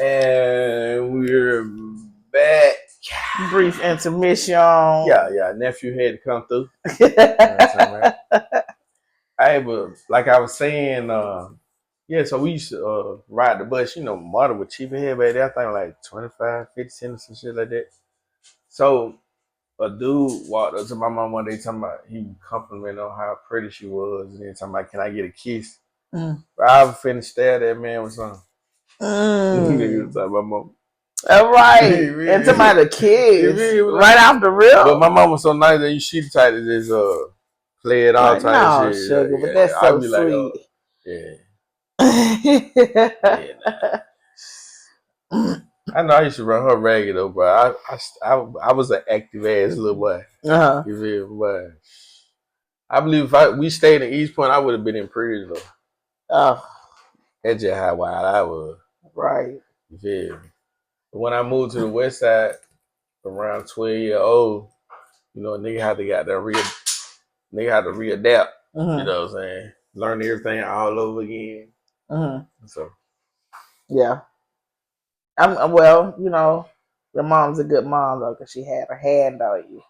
And we're back. Brief intermission. Yeah. Nephew had to come through. You know what I'm saying, man? Like I was saying, so we used to ride the bus, model with cheaper head back there, I think like 25, 50 cents, some shit like that. So a dude walked up to my mom one day talking about he complimented on how pretty she was, and then talking about, can I get a kiss? But I was finna stare at that man with something. Nigga was talking about my mom. All right. And to my kids. Right off the rip. But my mom was so nice that she the type to just play it all like, type no, of shit. sugar, but that's so be sweet. Like, yeah. I know I used to run her ragged though, but I was an active ass little boy. Uh-huh. You feel me? But I believe if we stayed in East Point, I would have been in prison though. Oh. That's just how wild I was. Right. You feel me? But when I moved to the West Side around 12 years old, nigga had to readapt. Mm-hmm. You know what I'm saying? Learn everything all over again. Mm-hmm. So yeah. Well, your mom's a good mom though, because she had her hand on you.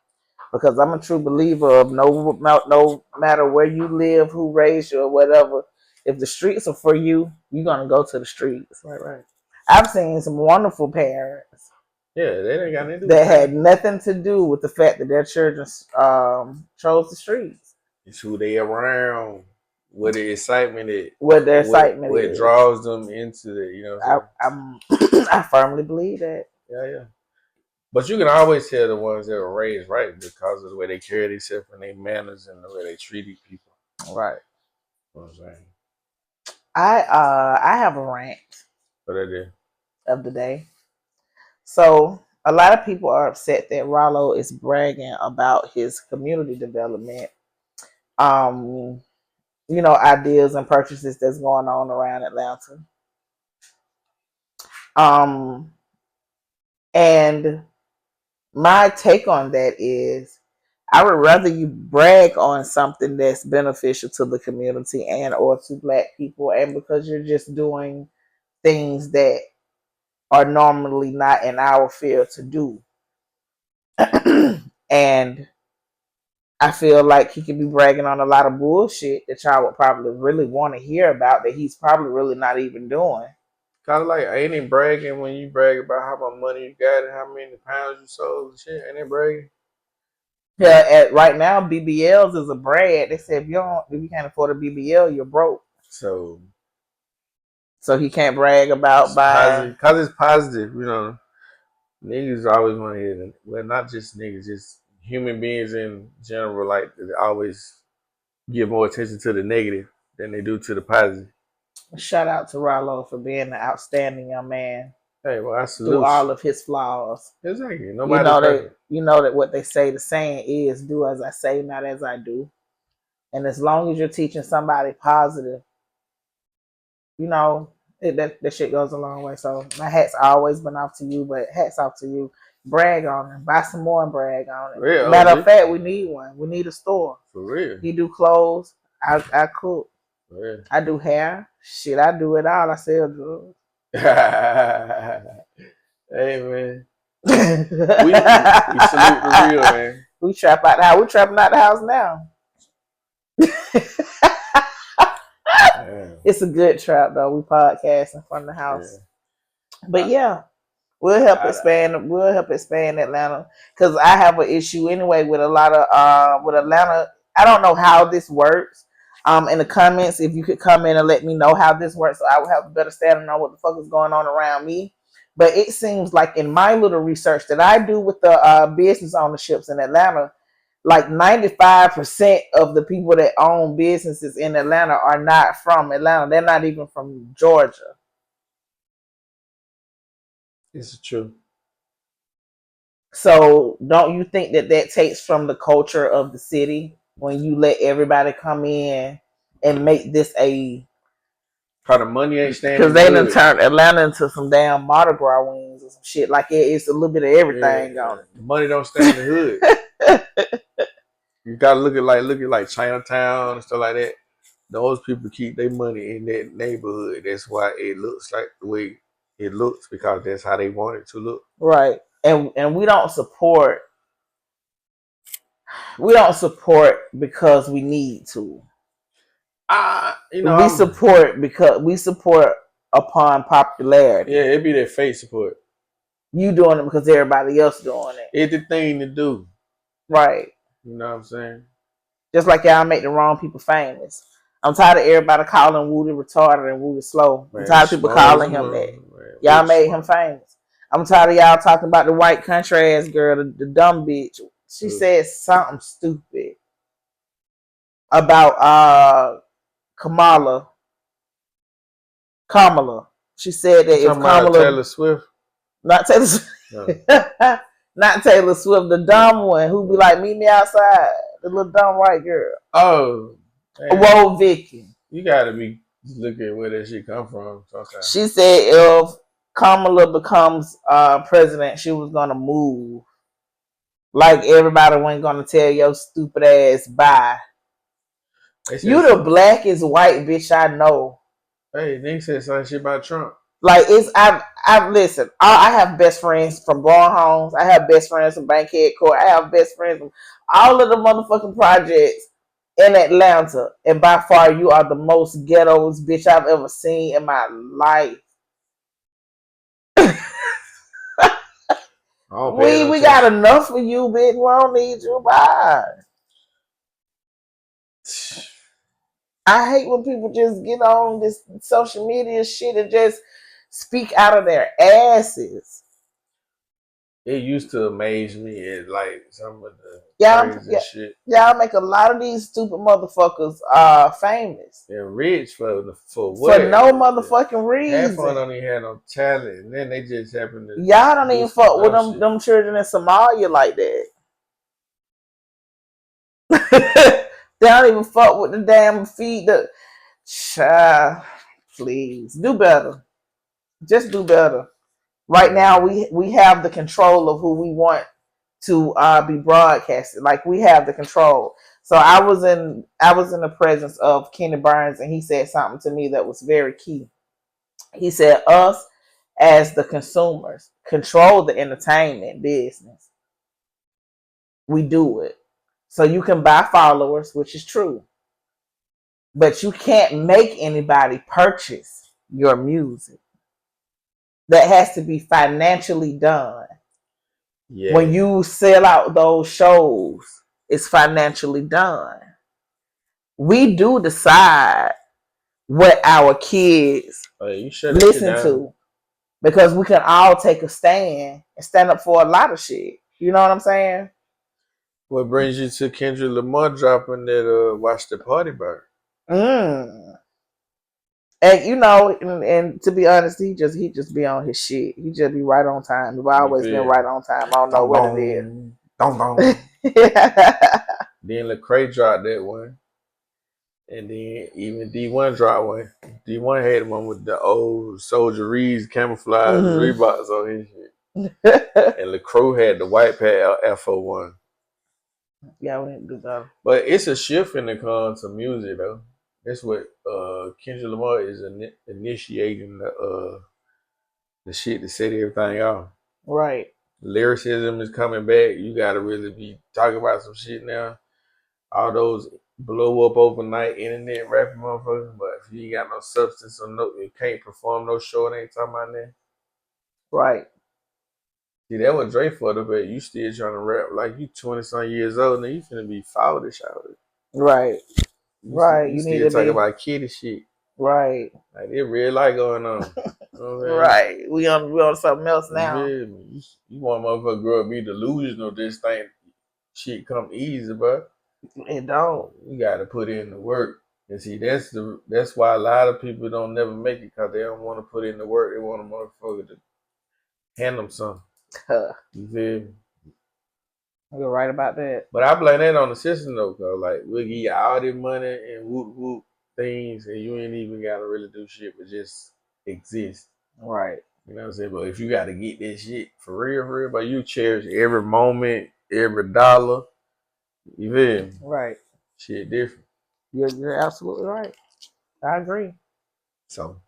Because I'm a true believer of no matter where you live, who raised you or whatever, if the streets are for you, you're gonna go to the streets. Right. I've seen some wonderful parents. Yeah, they ain't got nothing that had nothing to do with the fact that their children chose the streets. It's who they around, what the excitement is, what their excitement what is. draws them into it. I firmly believe that. Yeah. But you can always tell the ones that were raised right because of the way they carry themselves and their manners and the way they treated people. Right. You know what I'm saying? I have a rant. What I did of the day. So a lot of people are upset that Rollo is bragging about his community development, ideas and purchases that's going on around Atlanta. And my take on that is I would rather you brag on something that's beneficial to the community and or to Black people, and because you're just doing things that are normally not in our field to do. And I feel like he could be bragging on a lot of bullshit that y'all would probably really want to hear about that he's probably really not even doing. Kind of like, ain't it bragging when you brag about how much money you got and how many pounds you sold and shit? Ain't it bragging? Yeah, right now BBLs is a brag. They said if you can't afford a BBL, you're broke. So he can't brag about buying because it's positive, Niggas always want to hear it. Well, not just niggas, just human beings in general, like they always give more attention to the negative than they do to the positive. Shout out to Rollo for being an outstanding young man. Hey, well, I salute through all of his flaws. Exactly. Nobody you know that what they say, the saying is, do as I say, not as I do. And as long as you're teaching somebody positive, that shit goes a long way. So my hat's always been off to you, but hats off to you. Brag on him. Buy some more and brag on it. Real, Matter of fact, we need one. We need a store. For real. He do clothes. I cook. For real. I do hair. Shit, I do it all. I sell drugs. Hey, man. we salute the real, man. We trap out the house. We trapping out the house now. It's a good trap though. We podcasting from the house. Yeah. But yeah, we'll help expand. We'll help expand Atlanta because I have an issue anyway with a lot of with Atlanta. I don't know how this works. In the comments, if you could come in and let me know how this works, so I would have a better standing on what the fuck is going on around me. But it seems like in my little research that I do with the business ownerships in Atlanta, like 95% of the people that own businesses in Atlanta are not from Atlanta. They're not even from Georgia. It's true. So don't you think that takes from the culture of the city when you let everybody come in and make this a... How the money ain't standing. Because they done turned Atlanta into some damn Mardi Gras wings or some shit. Like it's a little bit of everything on it. Money don't stay in the hood. You gotta look at like Chinatown and stuff like that. Those people keep their money in that neighborhood. That's why it looks like the way it looks because that's how they want it to look. Right. And we don't support because we need to. We support because we support upon popularity. Yeah, it'd be their face support. You doing it because everybody else doing it. It's the thing to do. Right. You know what I'm saying? Just like y'all make the wrong people famous. I'm tired of everybody calling Woody retarded and Woody slow. I'm tired of people calling him that. Y'all made him famous. I'm tired of y'all talking about the white country ass girl, the dumb bitch. She said something stupid about Kamala. She said that if Kamala, Taylor Swift, not Taylor Swift, no. Not Taylor Swift, the dumb one who be like, meet me outside, the little dumb white girl. Oh, man. Whoa, Vicky, you gotta be looking at where that shit come from. Sometimes. She said if Kamala becomes president, she was gonna move. Like everybody wasn't gonna tell your stupid ass bye. You the blackest white bitch I know. Hey, they said some shit about Trump. Like I've listened. I have best friends from Brown Homes. I have best friends from Bankhead Court. I have best friends from all of the motherfucking projects in Atlanta. And by far, you are the most ghettoest bitch I've ever seen in my life. We got enough for you, bitch. We don't need you. Bye. I hate when people just get on this social media shit and just speak out of their asses. It used to amaze me at like some of the crazy shit. Y'all make a lot of these stupid motherfuckers famous. They're rich for what? For no motherfucking reason. Half of them don't even have no talent, and then they just happen to. Y'all don't even fuck with them children in Somalia like that. They don't even fuck with the damn feed. Child, please do better. Just do better. Right now, we have the control of who we want to be broadcasted. Like we have the control. So I was in the presence of Kenny Burns, and he said something to me that was very key. He said, "Us as the consumers control the entertainment business. We do it, so you can buy followers, which is true, but you can't make anybody purchase your music. That has to be financially done." Yeah. When you sell out those shows, it's financially done. We do decide what our kids listen to because we can all take a stand and stand up for a lot of shit. You know what I'm saying? What brings you to Kendrick Lamar dropping that Watch the Party Burn? And you know, and to be honest, he just be on his shit. He just be right on time. He's always been right on time. I don't know what it is. Then Lecrae dropped that one. And then even D1 dropped one. D1 had one with the old Soldier Reed's camouflage Reeboks on his shit. And Lecrae had the white pad FO1. Yeah, we didn't do that. But it's a shift in the comes to music though. That's what Kendrick Lamar is initiating the shit to set everything off. Right. Lyricism is coming back. You gotta really be talking about some shit now. All those blow up overnight internet rapping motherfuckers, but if you ain't got no substance or you can't perform no show, it ain't talking about that. Right. See, that was Dre for the but you still trying to rap like you 20-some years old, now you finna be childish out of it. Right. You still need to talk about kiddie shit. Right. Like it real life going on. You know what right. We on something else now. You want motherfucker grow up be delusional this thing shit come easy, bro. It don't. You gotta put in the work. And see, that's why a lot of people don't never make it because they don't want to put in the work. They want a motherfucker to hand them something. You feel me? You're right about that. But I blame that on the system though, cause like we'll give you all this money and whoop whoop things, and you ain't even gotta really do shit but just exist. Right. You know what I'm saying? But if you gotta get this shit for real, but you cherish every moment, every dollar. You feel me? Right. Shit different. You're absolutely right. I agree. So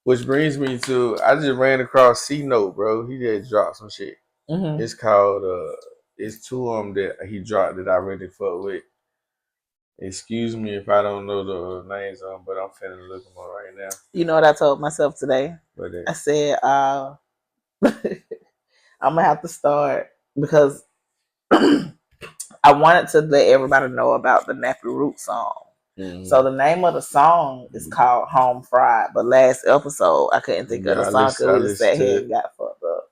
Which brings me to I just ran across C Note, bro. He just dropped some shit. Mm-hmm. It's called it's two of them that he dropped that I really fuck with. Excuse me if I don't know the names of them, but I'm finna look them up right now. You know what I told myself today? I said, I'm gonna have to start because I wanted to let everybody know about the Nappy Root song. Mm-hmm. So the name of the song is called Home Fried, but last episode I couldn't think of the song because we just sat here and got fucked up.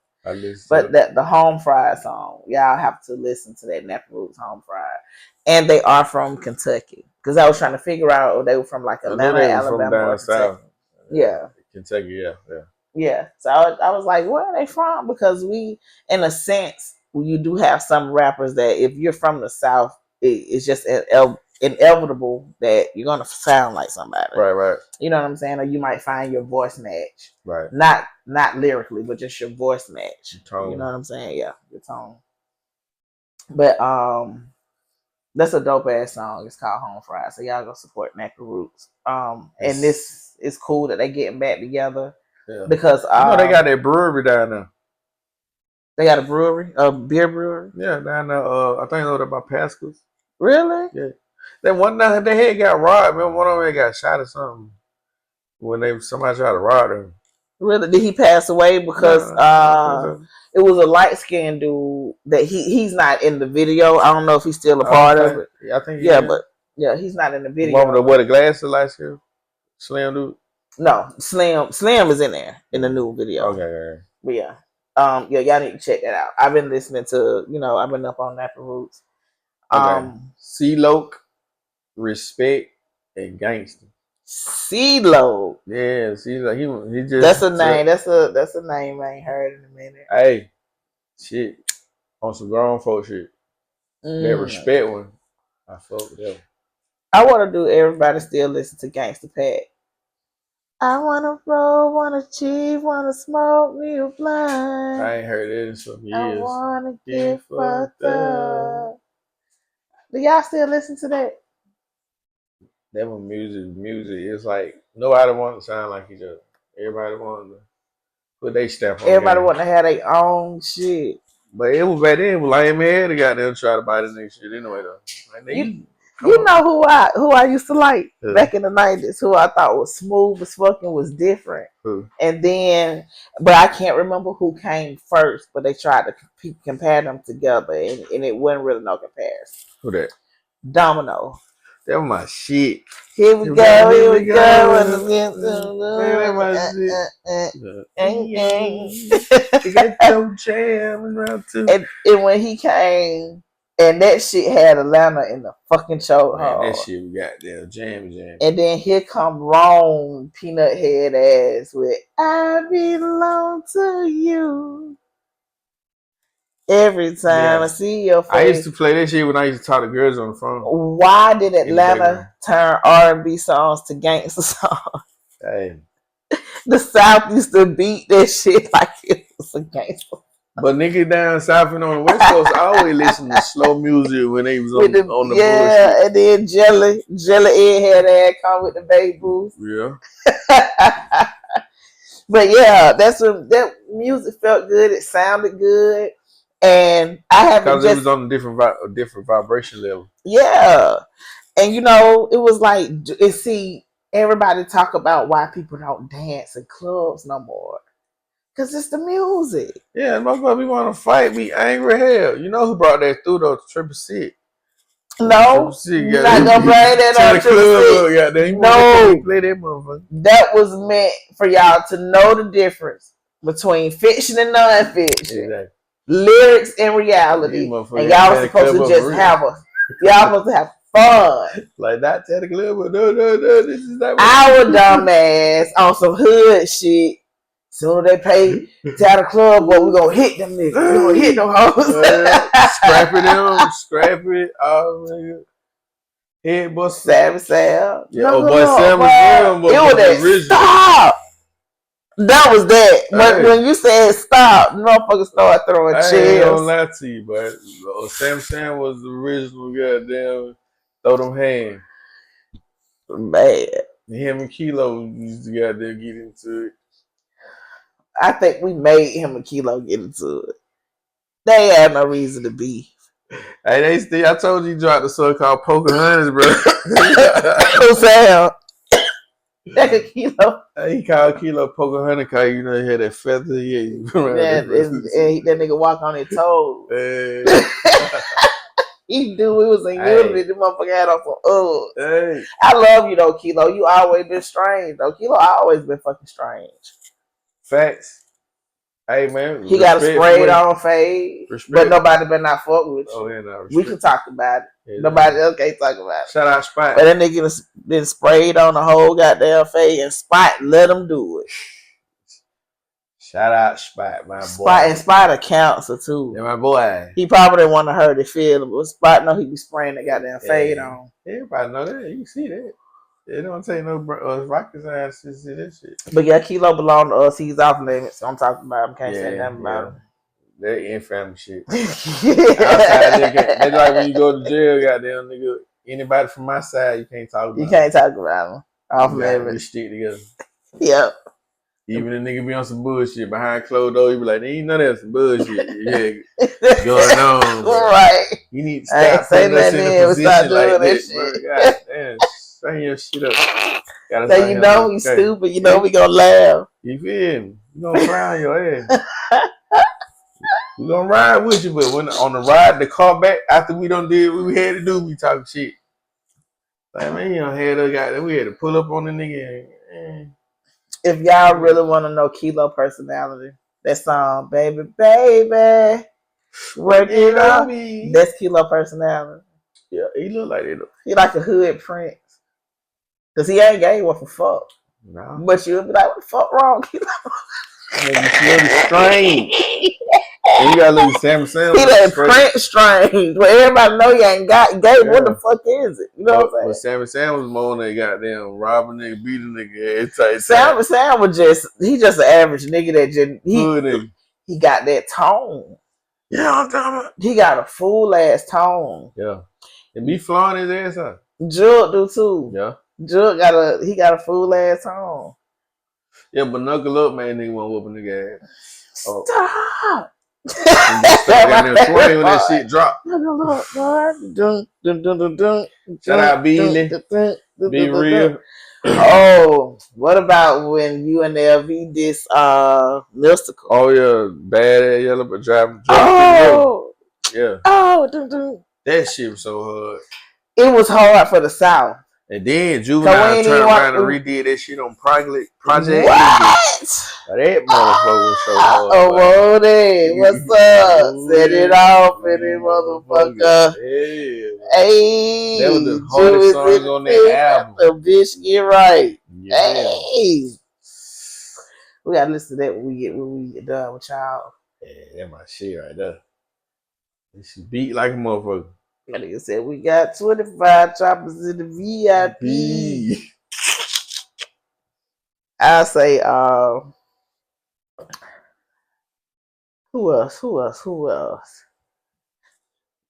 But the Home Fried song, y'all have to listen to that Nappy Roots Home Fried. And they are from Kentucky. Because I was trying to figure out if they were from like Atlanta, Alabama, or Kentucky. South. Yeah. Kentucky, yeah. Yeah. So I was like, where are they from? Because we, in a sense, you do have some rappers that if you're from the South, it's just inevitable that you're going to sound like somebody. Right. You know what I'm saying? Or you might find your voice match. Right. Not lyrically, but just your voice match. Tone. You know what I'm saying? Yeah, your tone. But that's a dope ass song. It's called Home Fried. So y'all go support Nappy Roots. And this is cool that they getting back together. Yeah. Because they got that brewery down there. They got a brewery, a beer brewery. Yeah, down there. I think over there by Pascal's. Really? Yeah. Then one night they had got robbed. Remember one of them got shot or something when somebody tried to rob him. Really? Did he pass away because it was a light skinned dude that he's not in the video. I don't know if he's still a part of it. I think but he's not in the video. The one with the glasses, light skin, Slim dude. No, Slim is in there in the new video. Okay. But y'all need to check that out. I've been listening to, I've been up on Nappy Roots. C-Loke, Respect, and Gangster. C-Lo. Yeah, C-Lo. He just. That's a name. That's a name I ain't heard in a minute. Hey, shit, on some grown folk shit. That Respect one, I fuck with that. I want to do everybody still listen to Gangsta Pat. I wanna roll, wanna cheat, wanna smoke me a blunt. I ain't heard it in some years. I wanna get fucked up. Do y'all still listen to that? That one music. It's like nobody wants to sound like each other. Everybody wants to put their stamp on. Everybody want to have their own shit. But it was back then. It was lame head. They got them try to buy this nigga shit anyway though. Like, you know who I used to like back in the 90s, who I thought was smooth as fucking, was different. Who? And then, but I can't remember who came first, but they tried to compare them together, and it wasn't really no comparison. Who that? Domino. That was my shit. Here we go. Here we go. That my shit. You got your jam around too. And when he came, and that shit had Atlanta in the fucking chokehold. That shit we got there, jam. And then here come Rome, peanut head ass with "I belong to you." Every time I see your face. I used to play that shit when I used to talk to girls on the phone. Why did Atlanta turn R&B songs to gangster songs? Hey. The South used to beat that shit like it was a gangster. But niggas down south and on the West Coast always listen to slow music when they was on the bullshit. Yeah, and then Jelly Ed had that come with the baby booth. Yeah. But yeah, that music felt good. It sounded good. And I haven't because it was on a different vibration level. Yeah, and it was like everybody talk about why people don't dance in clubs no more, because it's the music. Yeah, motherfucker, we want to fight, we angry hell. You know who brought that through though? Triple C. No, you're not gonna bring that up. No, play that motherfucker. That was meant for y'all to know the difference between fiction and non-fiction. Exactly. Lyrics and reality, and y'all was supposed to just have fun. Like not tell the club, but no, this is not our dumbass on some hood shit. Soon as they pay, tell the club, boy, we gonna hit them niggas. We gonna hit them hoes. Scrap it, nigga. Head bust. Savage Sam. Yeah, boy, Sam was that. Stop. That was that. But when you said stop, motherfuckers started throwing chairs. I ain't gonna lie to you, but Sam was the original goddamn throw them hands. Man. Him and Kilo used to goddamn get into it. I think we made him and Kilo get into it. They had no reason to be. Hey, they still. I told you dropped the song called Pocahontas, bro. Who's Sam? That Kilo. He called Kilo Pocahontas because he had that feather. Yeah, that nigga walk on his toes. He knew it was in unity. The motherfucker had on some Hey. I love you though, Kilo. You always been strange though. Kilo always been fucking strange. Facts. Hey man, he got a sprayed on fade, but nobody better not fuck with you. Oh yeah, no, we can talk about it. Yeah, nobody else can't talk about it. Shout out Spot. But that nigga been sprayed on the whole goddamn fade, and Spot let him do it. Shout out Spot, my boy. Spot and Spot a counselor too. Yeah, my boy. He probably didn't want to hurt his feelings, but Spot know he be spraying that goddamn fade on. Everybody know that. You can see that. It don't take no rocket science to see this shit. But yeah, Kilo belong to us. He's off limits. So I'm talking about him. Can't say nothing about him. That infamous shit. That's like when you go to jail, goddamn nigga. Anybody from my side, you can't talk about. You can't talk about him. Off limits. We stick together. Yep. Even the nigga be on some bullshit behind closed doors, you be like, ain't none of that some bullshit. Yeah, going on. Right. You need to stop putting us in a position like this, bro. God damn. Straighten your shit up. So you know we stupid. You know we gonna laugh. You feel me? We gonna frown your ass. We gonna ride with you, but when on the ride, the car back after we done did what we had to do, we talking shit. Like man, you know, we had to pull up on the nigga. If y'all really want to know Kilo personality, that song, baby, baby, work it out. That's Kilo personality. Yeah, he look like it. He like a hood prince. Cause he ain't gay worth a fuck. No. But you'll be like, what the fuck wrong, Kilo? You strange. And you gotta look at Sam. He that Prince strange. But everybody know he ain't got gay. Yeah. What the fuck is it? You know what I'm saying? But Sam was more on that goddamn robbing nigga, beating nigga. Sam was just an average nigga that just he got that tone. Yeah, I'm talking about. He got a full ass tone. Yeah. And be flying his ass up. Jug do too. Yeah. Jug got a full ass tone. Yeah, but knuckle up, man, nigga won't whoop a nigga ass. Stop. When that shit drop. Shout out Beely. Be real. Oh, what about when you and LV did Mystical? Oh yeah, bad Yella, but driving. Oh yeah. Oh, that shit was so hard. It was hard for the South. And then Juvenile turned around and redid that shit on Project. What? That motherfucker was so hard. Oh, what's up? Set it off, any motherfucker. Yeah. Hey, that was the hardest songs on that album. The bitch get right. Yeah. Hey, we gotta listen to that when we get done with y'all. Yeah, that's my shit right there. She beat like a motherfucker. That nigga said we got 25 choppers in the VIP. I say, who else?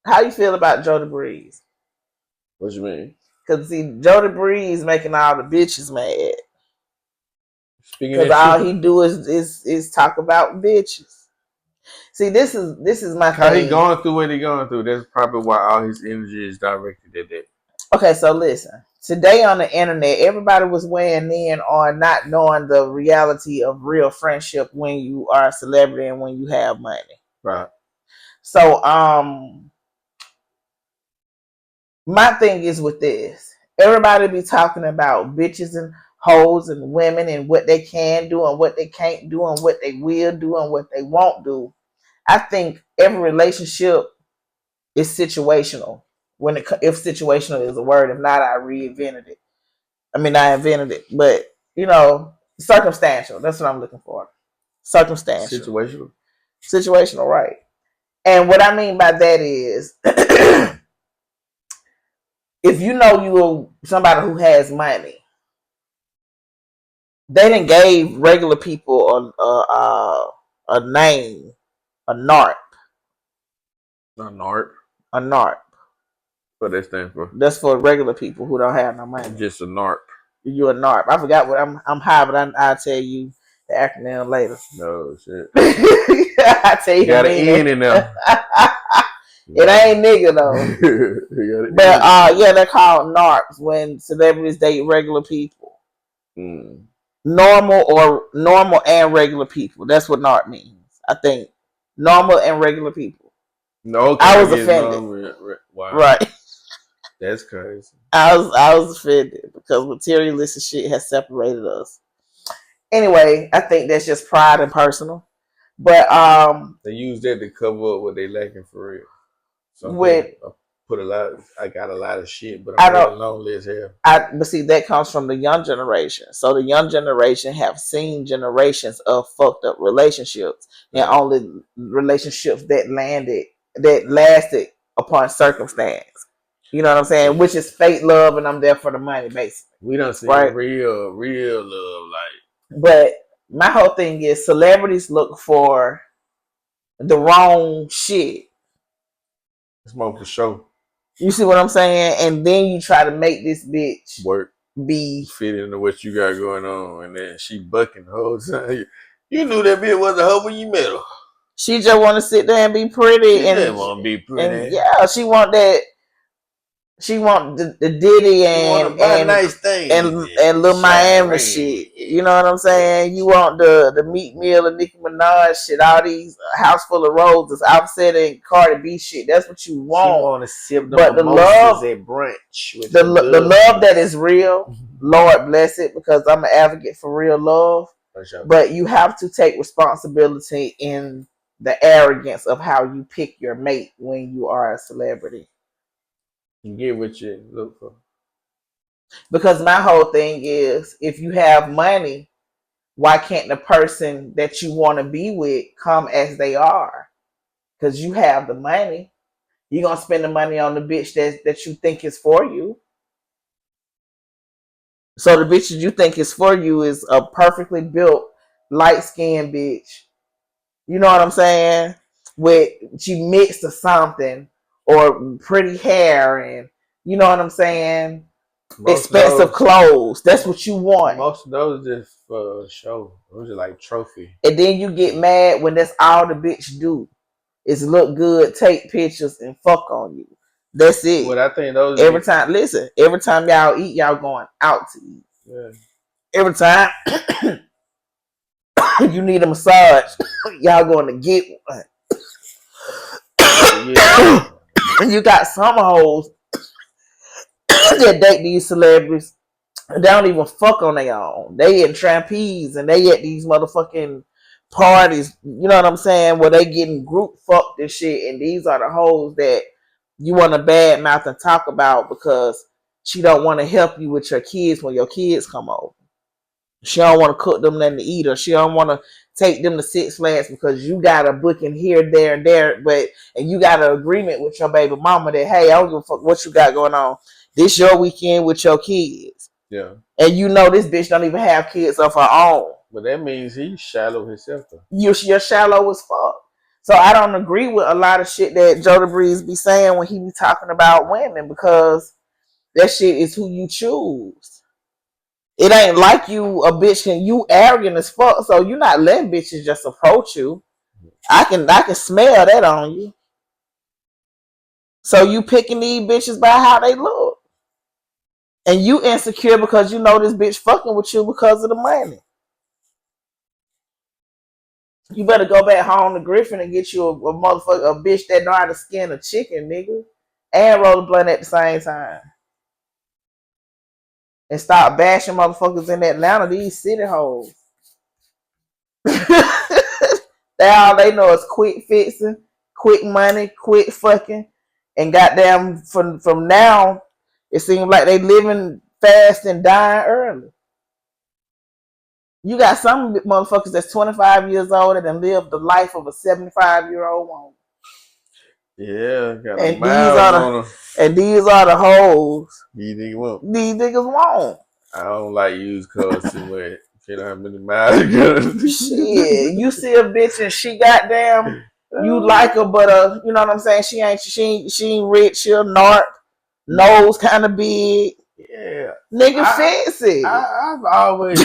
How you feel about Jody Breeze? What you mean? Because see, Jody Breeze making all the bitches mad. Because all he do is talk about bitches. See, this is my thing. How he going through what he going through. That's probably why all his energy is directed at that. Okay, so listen. Today on the internet, everybody was weighing in on not knowing the reality of real friendship when you are a celebrity and when you have money. Right. So, my thing is with this. Everybody be talking about bitches and hoes and women and what they can do and what they can't do and what they will do and what they won't do. I think every relationship is situational. If situational is a word, if not, I reinvented it. I mean, I invented it, but circumstantial. That's what I'm looking for. Circumstantial. Situational, right? And what I mean by that is, if you know you're somebody who has money, they done gave regular people a name, a NARP. A NARP. A NARP. What that stand for? That's for regular people who don't have no money. Just a NARP. You're a NARP. I forgot what I'm high, but I'll tell you The acronym later. No shit. I tell you, got an N in there. It ain't nigga though. But yeah, they're called narcs when celebrities date regular people. Normal and regular people. That's what narc means. I think normal and regular people. No, okay, I was offended. Wow. Right. That's crazy. I was offended because materialistic shit has separated us. Anyway, I think that's just pride and personal. But they use that to cover up what they lacking for real. I got a lot of shit, but I'm really lonely as hell. But see, that comes from the young generation. So the young generation have seen generations of fucked up relationships, and only relationships that lasted upon circumstance. You know what I'm saying? Which is fake love, and I'm there for the money, basically. We don't see real love, like. But my whole thing is celebrities look for the wrong shit. It's more for show. You see what I'm saying? And then you try to make this bitch work, be fit into what you got going on, and then she bucking the whole time. You knew that bitch was a hoe when you met her. She just want to sit there and be pretty. She just want to be pretty. And yeah, she want that. She want the Diddy and nice things and Lil Miami shit. You know what I'm saying? You want the Meek Mill and Nicki Minaj shit. All these House Full of Roses, Offset and Cardi B shit. That's what you want. She want to sip the love at brunch. The love that is real, Lord bless it, because I'm an advocate for real love. Sure. But you have to take responsibility in the arrogance of how you pick your mate when you are a celebrity. You get what you look for. Because my whole thing is, if you have money, why can't the person that you want to be with come as they are? Because you have the money. You're going to spend the money on the bitch that you think is for you. So the bitch that you think is for you is a perfectly built, light-skinned bitch. You know what I'm saying? She mixed or something. Or pretty hair, and you know what I'm saying? Expensive clothes. That's what you want. Most of those just for show. Those are like trophy. And then you get mad when that's all the bitch do is look good, take pictures, and fuck on you. That's it. Well, I think those every time y'all eat, y'all going out to eat. Yeah. Every time you need a massage, y'all going to get one. Yeah. And you got some hoes that date these celebrities. They don't even fuck on their own. They in trapeze and they at these motherfucking parties. You know what I'm saying? Where they getting group fucked and shit. And these are the hoes that you want to bad mouth and talk about because she don't want to help you with your kids when your kids come over. She don't want to cook them nothing to eat, or she don't want to take them to Six Flags because you got a booking here, there, and there, and you got an agreement with your baby mama that, hey, I don't give a fuck what you got going on. This your weekend with your kids. Yeah. And you know this bitch don't even have kids of her own. But that means he's shallow himself though. You're shallow as fuck. So I don't agree with a lot of shit that Joe DeBreeze be saying when he be talking about women, because that shit is who you choose. It ain't like you a bitch and you arrogant as fuck, so you're not letting bitches just approach you. I can smell that on you. So you picking these bitches by how they look. And you insecure because you know this bitch fucking with you because of the money. You better go back home to Griffin and get you a motherfucker, a bitch that know how to skin a chicken, nigga. And roll a blunt at the same time. And stop bashing motherfuckers in Atlanta, these city hoes. All they know is quick fixing, quick money, quick fucking. And goddamn, from now, it seems like they living fast and dying early. You got some motherfuckers that's 25 years old and lived the life of a 75-year-old woman. Yeah, got and these are the hoes. These niggas won't. I don't like used cars too much. Can't have many miles. Shit, you see a bitch and she goddamn, you like her, but you know what I'm saying? She ain't rich. She a narc, nose kind of big. Yeah, nigga fancy. I've always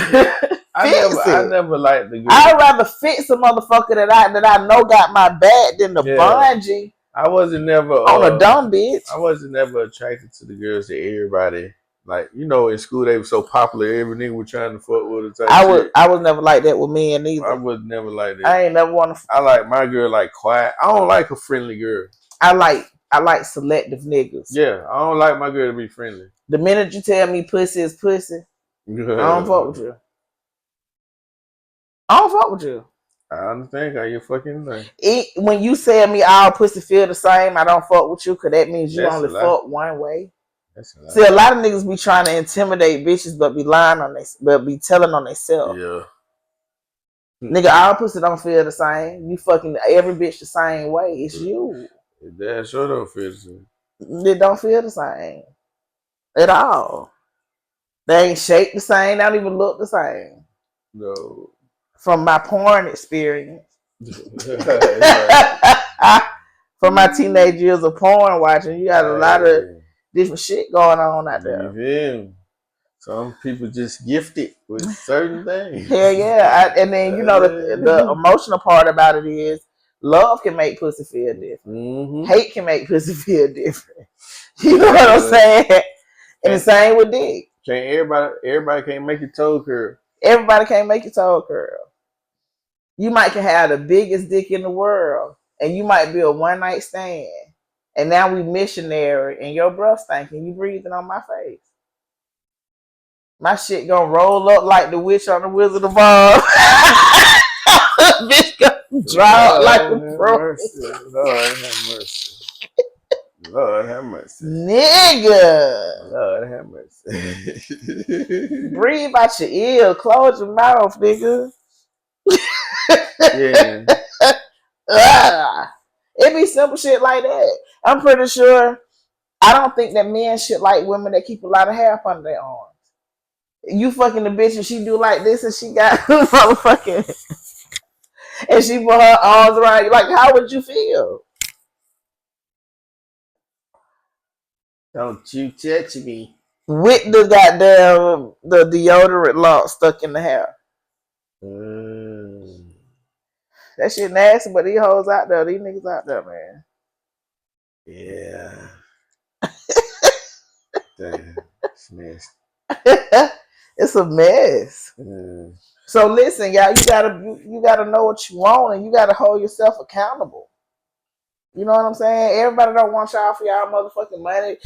I never liked the girl. I'd rather fix a motherfucker that I know got my back than the bungee. I wasn't never on a dumb bitch. I wasn't never attracted to the girls that everybody like. You know, in school they were so popular, every nigga was trying to fuck with her. I was never like that with men either. I was never like that. I ain't never want to. I like my girl like quiet. I don't like a friendly girl. I like selective niggas. Yeah, I don't like my girl to be friendly. The minute you tell me pussy is pussy, I don't fuck with you. I don't fuck with you. I understand how you fucking think. When you say me all pussy feel the same, I don't fuck with you because that means you only fuck one way. See, a lot of niggas be trying to intimidate bitches, but be lying on but be telling on themselves. Yeah. Nigga, all pussy don't feel the same. You fucking every bitch the same way. It's you. That sure don't feel the same. They don't feel the same at all. They ain't shaped the same. They don't even look the same. No. From my porn experience. From my teenage years of porn watching, you got a lot of different shit going on out there. You feel me? Some people just gifted with certain things. Hell yeah. And then, you know, the emotional part about it is love can make pussy feel different. Mm-hmm. Hate can make pussy feel different. You know what I'm saying? And the same with dick. Everybody can't make your toe curl. Everybody can't make your toe curl. You might can have the biggest dick in the world, and you might be a one night stand. And now we missionary, and your breath stinking. You breathing on my face. My shit gonna roll up like the witch on the Wizard of Oz. Bitch gonna dry up like a pro. Lord have mercy. Lord have mercy. Nigga. Lord have mercy. Breathe out your ear. Close your mouth, nigga. Yeah. It be simple shit like that. I'm pretty sure. I don't think that men should like women that keep a lot of hair up under their arms. You fucking the bitch and she do like this and she got motherfucking and she put her arms around you. Like, how would you feel? Don't you touch me. With the goddamn the deodorant lump stuck in the hair. That shit nasty, but these hoes out there, these niggas out there, man. Yeah. Damn. It's nasty. It's a mess. So listen, y'all, you gotta know what you want and you gotta hold yourself accountable. You know what I'm saying? Everybody don't want y'all for y'all motherfucking money.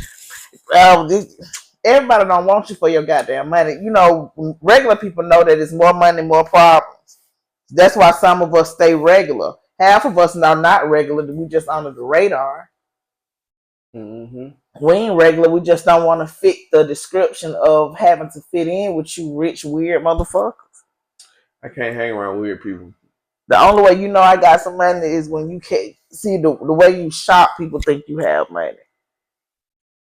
Everybody don't want you for your goddamn money. You know, regular people know that it's more money, more problems. That's why some of us stay regular. Half of us are not regular. We just under the radar. Mm-hmm. We ain't regular. We just don't want to fit the description of having to fit in with you rich, weird motherfuckers. I can't hang around weird people. The only way you know I got some money is when you can't see the way you shop. People think you have money.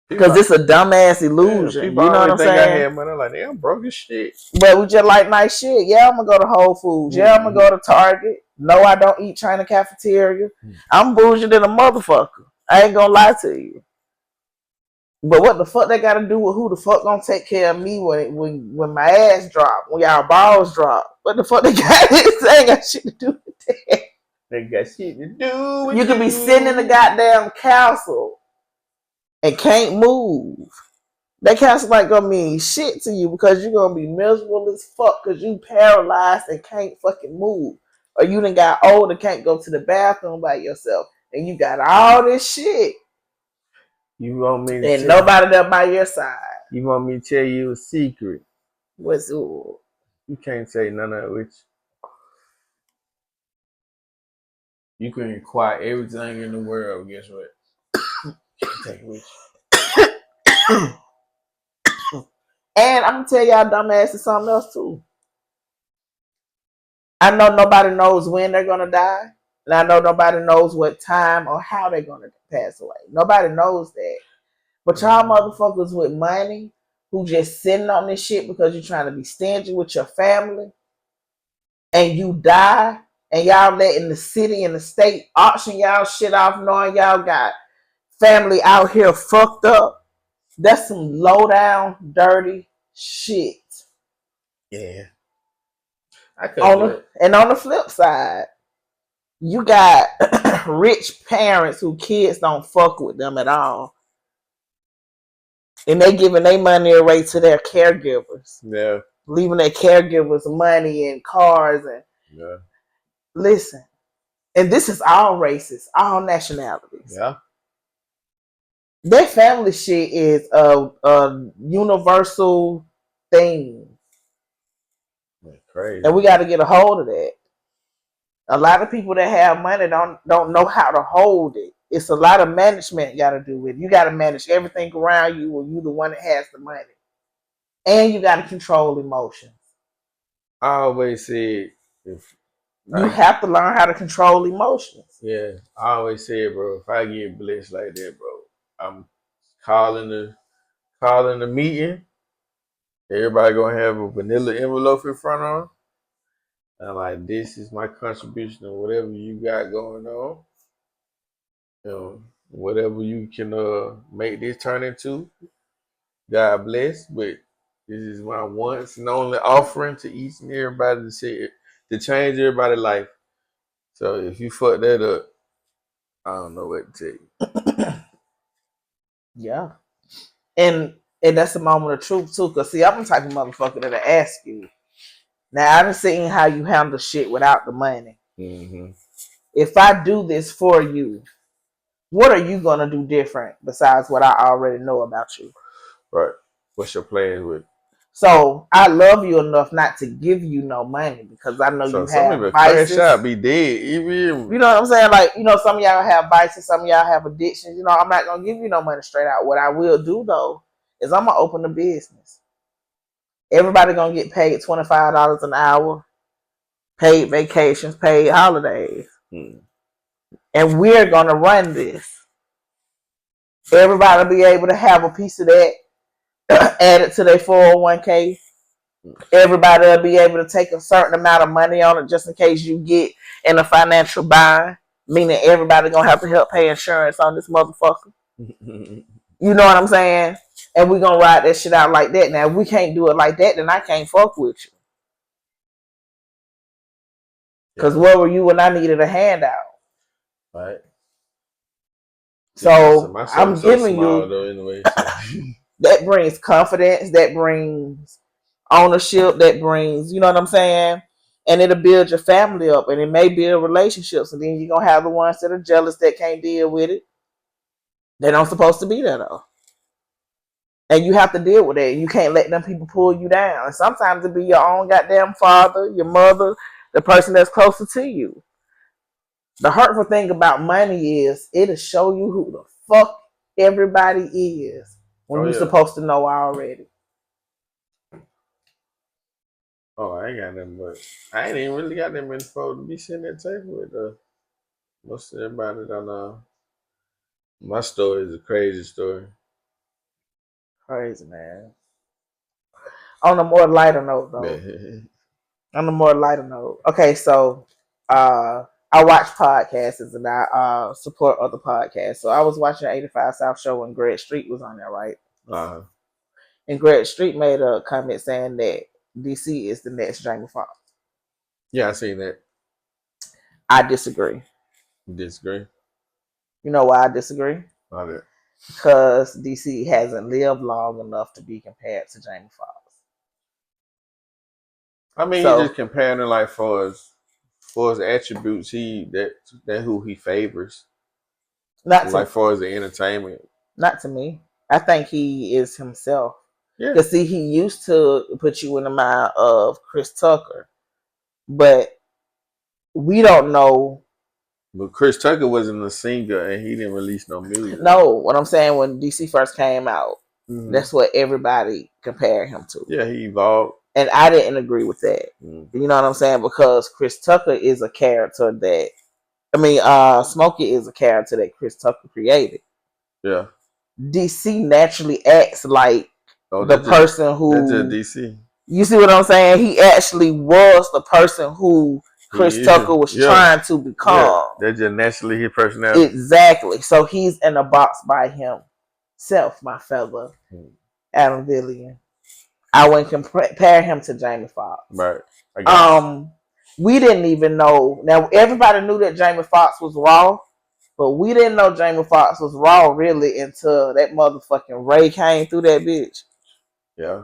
Because it's a dumbass illusion. People you know what I'm saying? I have money. I'm like, I'm broke as shit. But we just like nice shit. Yeah, I'm going to go to Whole Foods. Yeah, I'm going to go to Target. No, I don't eat China cafeteria. I'm bougie than a motherfucker. I ain't going to lie to you. But what the fuck they got to do with who the fuck going to take care of me when my ass drop, when y'all balls drop? What the fuck they got? They ain't got shit to do with that. They got shit to do with you could be sitting in the goddamn castle and can't move. That castle ain't gonna mean shit to you because you're gonna be miserable as fuck because you paralyzed and can't fucking move. Or you done got old and can't go to the bathroom by yourself. And you got all this shit. You want me to and nobody there by your side. You want me to tell you a secret? What's it? You can't say none of it with you. You can acquire everything in the world, guess what? Can't take it with you. And I'm gonna tell y'all dumbasses something else too. I know nobody knows when they're gonna die. And I know nobody knows what time or how they're gonna pass away. Nobody knows that. But y'all motherfuckers with money who just sitting on this shit because you're trying to be stingy with your family and you die and y'all letting the city and the state auction y'all shit off knowing y'all got family out here fucked up. That's some low down, dirty shit. Yeah. I couldn't do it. And on the flip side, you got rich parents who kids don't fuck with them at all. And they giving their money away to their caregivers. Yeah. Leaving their caregivers money and cars and listen. And this is all races, all nationalities. Yeah. Their family shit is a universal thing. That's crazy. And we got to get a hold of that. A lot of people that have money don't know how to hold it. It's a lot of management you got to do with it. You got to manage everything around you when you the one that has the money. And you got to control emotions. I always say you have to learn how to control emotions. Yeah, I always say, bro, if I get blessed like that, bro, I'm calling the meeting. Everybody gonna have a vanilla envelope in front of them. And like, this is my contribution to whatever you got going on. You know, whatever you can make this turn into. God bless, but this is my once and only offering to each and everybody to change everybody's life. So if you fuck that up, I don't know what to tell you. Yeah. And that's a moment of truth too. Cause see, I'm the type of motherfucker that'll ask you. Now I've seen how you handle shit without the money. Mm-hmm. If I do this for you, what are you gonna do different besides what I already know about you? Right. What's your plans with? So I love you enough not to give you no money because I know you have vices. Crash out, be dead. You know what I'm saying? Like, you know, some of y'all have vices, some of y'all have addictions. You know, I'm not gonna give you no money straight out. What I will do though is I'm gonna open a business. Everybody gonna get paid $25 an hour, paid vacations, paid holidays. And we're gonna run this. Everybody will be able to have a piece of that added to their 401k. Everybody will be able to take a certain amount of money on it just in case you get in a financial bind. Meaning everybody gonna have to help pay insurance on this motherfucker. You know what I'm saying? And we gonna ride that shit out like that. Now, if we can't do it like that, then I can't fuck with you. Because where were you when I needed a handout? Right. So I'm giving you though, anyway, so. That brings confidence, that brings ownership, that brings, you know what I'm saying? And it'll build your family up and it may build relationships. And then you're gonna have the ones that are jealous that can't deal with it. They don't supposed to be there though. And you have to deal with that. You can't let them people pull you down. And sometimes it be your own goddamn father, your mother, the person that's closer to you. The hurtful thing about money is it'll show you who the fuck everybody is when you're supposed to know already. Oh, I ain't got nothing but I ain't even really got them info to be sitting at the table with most of everybody that I know. My story is a crazy story. Crazy, man. On a more lighter note, though. On a more lighter note. Okay, so I watch podcasts and I support other podcasts. So I was watching 85 South Show when Greg Street was on there, right? Uh-huh. And Greg Street made a comment saying that DC is the next Jamie Foxx. Yeah, I seen that. I disagree. Disagree? You know why I disagree? Why that? Because DC hasn't lived long enough to be compared to Jamie Foxx. I mean, so, he's just comparing it like for his attributes, that who he favors. Not like for his entertainment. Not to me. I think he is himself. Yeah. Because see, he used to put you in the mind of Chris Tucker, but we don't know. But Chris Tucker wasn't a singer and he didn't release no music. No, what I'm saying, when DC first came out, that's what everybody compared him to. Yeah, he evolved. And I didn't agree with that. You know what I'm saying? Because Chris Tucker is a character that, Smokey is a character that Chris Tucker created. Yeah. DC naturally acts like the person who... That's just DC. You see what I'm saying? He actually was the person who Chris Tucker was trying to become. Yeah. That's just naturally his personality. Exactly. So he's in a box by himself, my fella, Adam Villian. I wouldn't compare him to Jamie Foxx. Right. I got you. We didn't even know. Now everybody knew that Jamie Foxx was raw, but we didn't know Jamie Foxx was raw really until that motherfucking Ray came through that bitch. Yeah.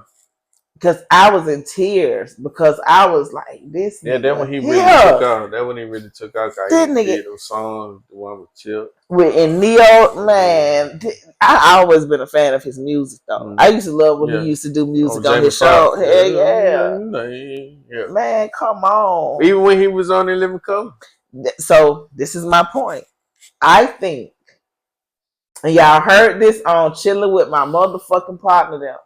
Because I was in tears because I was like, this Yeah, nigga that when he here. really took off. That when he really took off. This He nigga did those songs, the one with Chip. with in Neo, man. I always been a fan of his music though. I used to love when he used to do music on his show. Hell yeah. Man, come on. Even when he was on In Living Color. So this is my point. I think, and y'all heard this on Chilling with My Motherfucking Partner them.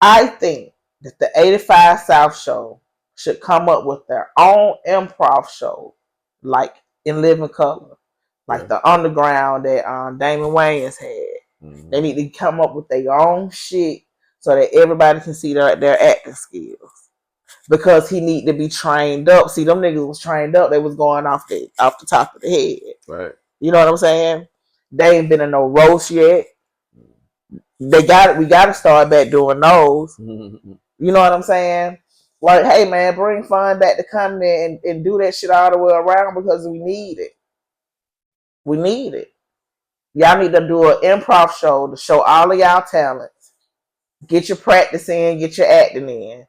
I think that the 85 South show should come up with their own improv show, like In Living Color, like the Underground that Damon Wayans had. Mm-hmm. They need to come up with their own shit so that everybody can see their acting skills. Because he need to be trained up. See, them niggas was trained up. They was going off the top of the head. Right. You know what I'm saying? They ain't been in no roast yet. We got to start back doing those. You know what I'm saying? Like, hey man, bring fun back to come there and do that shit all the way around because we need it. We need it. Y'all need to do an improv show to show all of y'all talents. Get your practice in, get your acting in.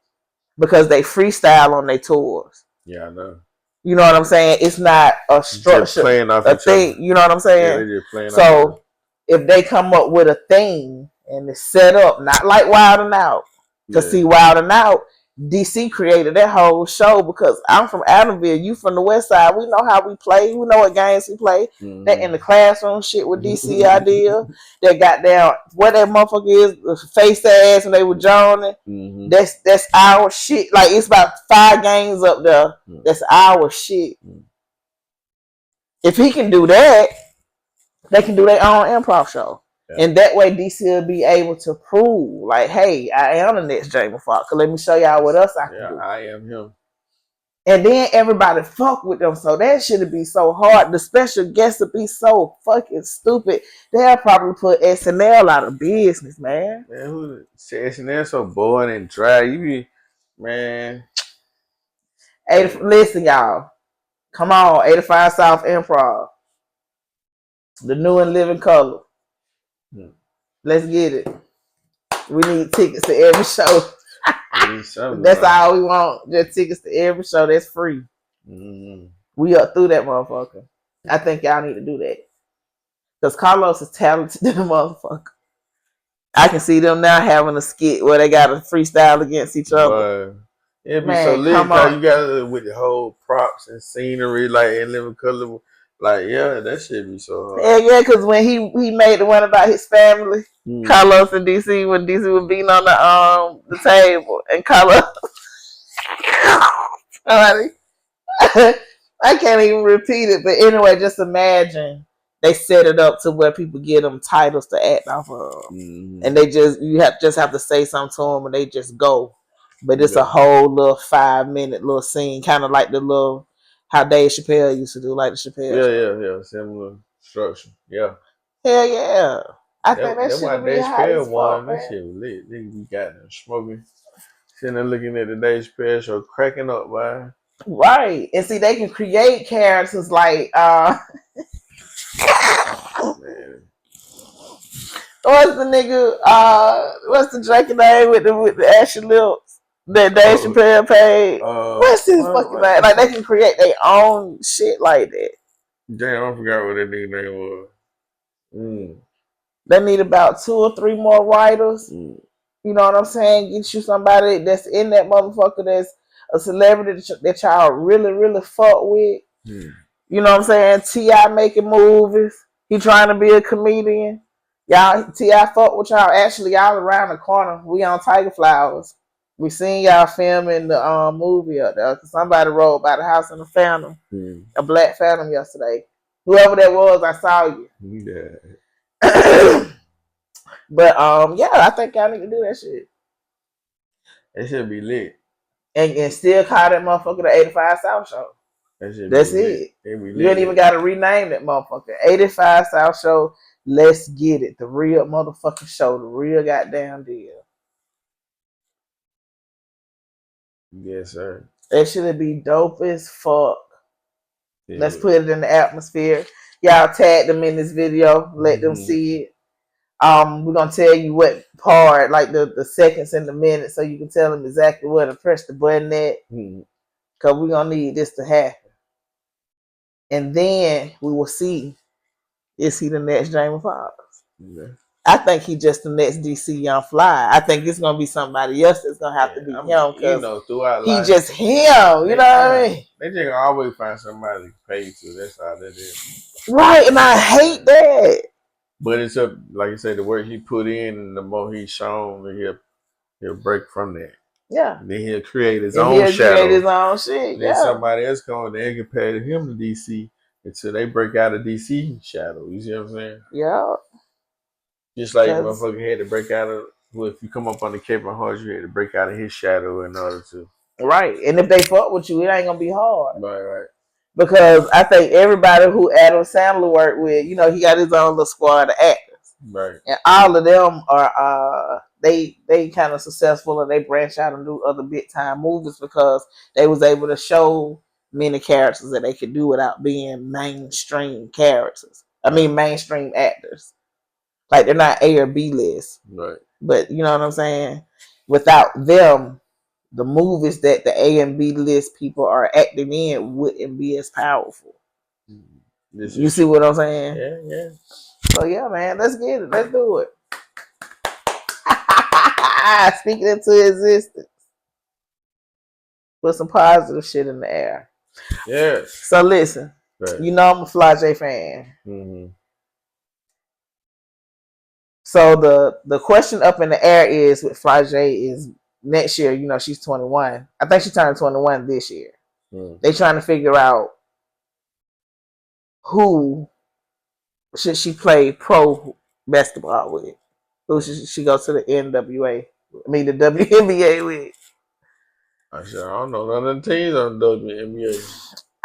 Because they freestyle on their tours. Yeah, I know. You know what I'm saying? It's not a structure, a thing. Other. You know what I'm saying? Yeah, so if they come up with a thing and it's set up, not like Wild and Out, because see, Wild and Out, DC created that whole show because I'm from Adamville, you from the West Side. We know how we play. We know what games we play. Mm-hmm. That in the classroom shit with DC idea. That got down what that motherfucker is, face ass and they were joining. Mm-hmm. That's our shit. Like it's about 5 games up there. Mm-hmm. That's our shit. Mm-hmm. If he can do that, they can do their own improv show. Yeah. And that way DC will be able to prove, like, hey, I am the next Jamie Foxx. Let me show y'all what else I can do. I am him. And then everybody fuck with them. So that shit be so hard. The special guests would be so fucking stupid. They'll probably put SNL out of business, man. Man, who SNL so boring and dry. You be, man. Listen, y'all. Come on, 85 South Improv. The new and living color. Let's get it. We need tickets to every show. That's all we want. Just tickets to every show that's free. Mm-hmm. We up through that motherfucker. I think y'all need to do that. Because Carlos is talented than a motherfucker. I can see them now having a skit where they got a freestyle against each other. It'd be so lit because you got with the whole props and scenery, like in living color. Like, yeah, that shit be so hard. Yeah, because when he made the one about his family, Carlos and DC, when DC was beating on the table, and Carlos, I can't even repeat it, but anyway, just imagine they set it up to where people get them titles to act off of, and you have to say something to them, and they just go. But it's a whole little 5-minute little scene, kind of like the little. How Dave Chappelle used to do, like the Chappelle show. Yeah. Similar structure. Yeah. Hell yeah. I think that shit be hot as fuck, man. That shit was lit. We got them smoking. Sitting there looking at the Dave Chappelle show, cracking up, man. Right. And see, they can create characters like, man. What's the nigga, what's the drinking name with the ashy lips? That Dave Chappelle paid. What's his fucking name? Like they can create their own shit like that. Damn, I forgot what that nigga name was. They need about 2 or 3 more writers. You know what I'm saying? Get you somebody that's in that motherfucker that's a celebrity that y'all really, really fuck with. You know what I'm saying? T.I. making movies. He trying to be a comedian. Y'all, T.I. fuck with y'all. Actually, y'all around the corner. We on Tiger Flowers. We seen y'all filming the movie up there. Somebody rode by the house in a Phantom, a black Phantom yesterday. Whoever that was, I saw you. Yeah. But yeah, I think y'all need to do that shit. It should be lit. And still call that motherfucker the 85 South Show. That's it. You ain't even got to rename that motherfucker. 85 South Show. Let's get it. The real motherfucking show. The real goddamn deal. Yes, sir. That should be dope as fuck. Yeah. Let's put it in the atmosphere. Y'all tag them in this video. Let them Mm-hmm. see it. We're gonna tell you what part, like the seconds and the minutes, so you can tell them exactly where to press the button at. Mm-hmm. Cause we're gonna need this to happen. And then we will see, is he the next Jamie Foxx? Yeah. I think he just the next DC Young Fly. I think it's gonna be somebody else that's gonna have to be him because throughout he life, just him. You know what I mean? They just always find somebody to pay to. That's all that is. Right, and I hate that. But it's up, like you say, the work he put in, and the more he's shown, he'll break from that. Yeah. And then he'll create his own shadow. Create his own shit. Then somebody else come, they compare him to DC until they break out of DC shadow. You see what I'm saying? Yeah. Just like motherfucker had to break out of. Well, if you come up on the Kevin Hart, you had to break out of his shadow in order to. Right, and if they fuck with you, it ain't gonna be hard. Right. Because I think everybody who Adam Sandler worked with, you know, he got his own little squad of actors. Right. And all of them are they kind of successful, and they branch out and do other big time movies because they was able to show many characters that they could do without being mainstream characters. I mean mainstream actors. Like they're not A or B list. Right. But you know what I'm saying? Without them, the movies that the A and B list people are acting in wouldn't be as powerful. You see what I'm saying? Yeah. So yeah, man, let's get it. Let's do it. Speaking into existence. Put some positive shit in the air. Yes. So listen, you know I'm a Fly J fan. Mm-hmm. So the question up in the air is with Fly J is next year, you know, she's 21. I think she turned 21 this year. They trying to figure out who should she play pro basketball with. Who should she go to the NWA? I mean the WNBA with. I don't know none of the teams on the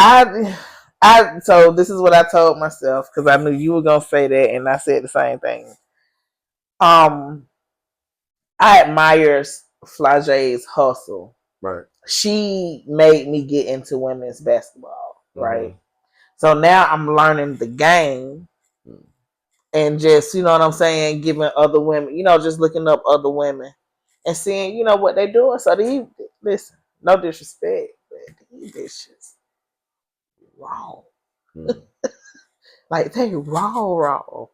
WNBA. So this is what I told myself because I knew you were gonna say that, and I said the same thing. I admire Flage's hustle. Right. She made me get into women's basketball. Right. Mm-hmm. So now I'm learning the game. And just, you know what I'm saying, giving other women, you know, just looking up other women and seeing, you know, what they're doing. So listen, no disrespect, but these bitches raw. Like they raw.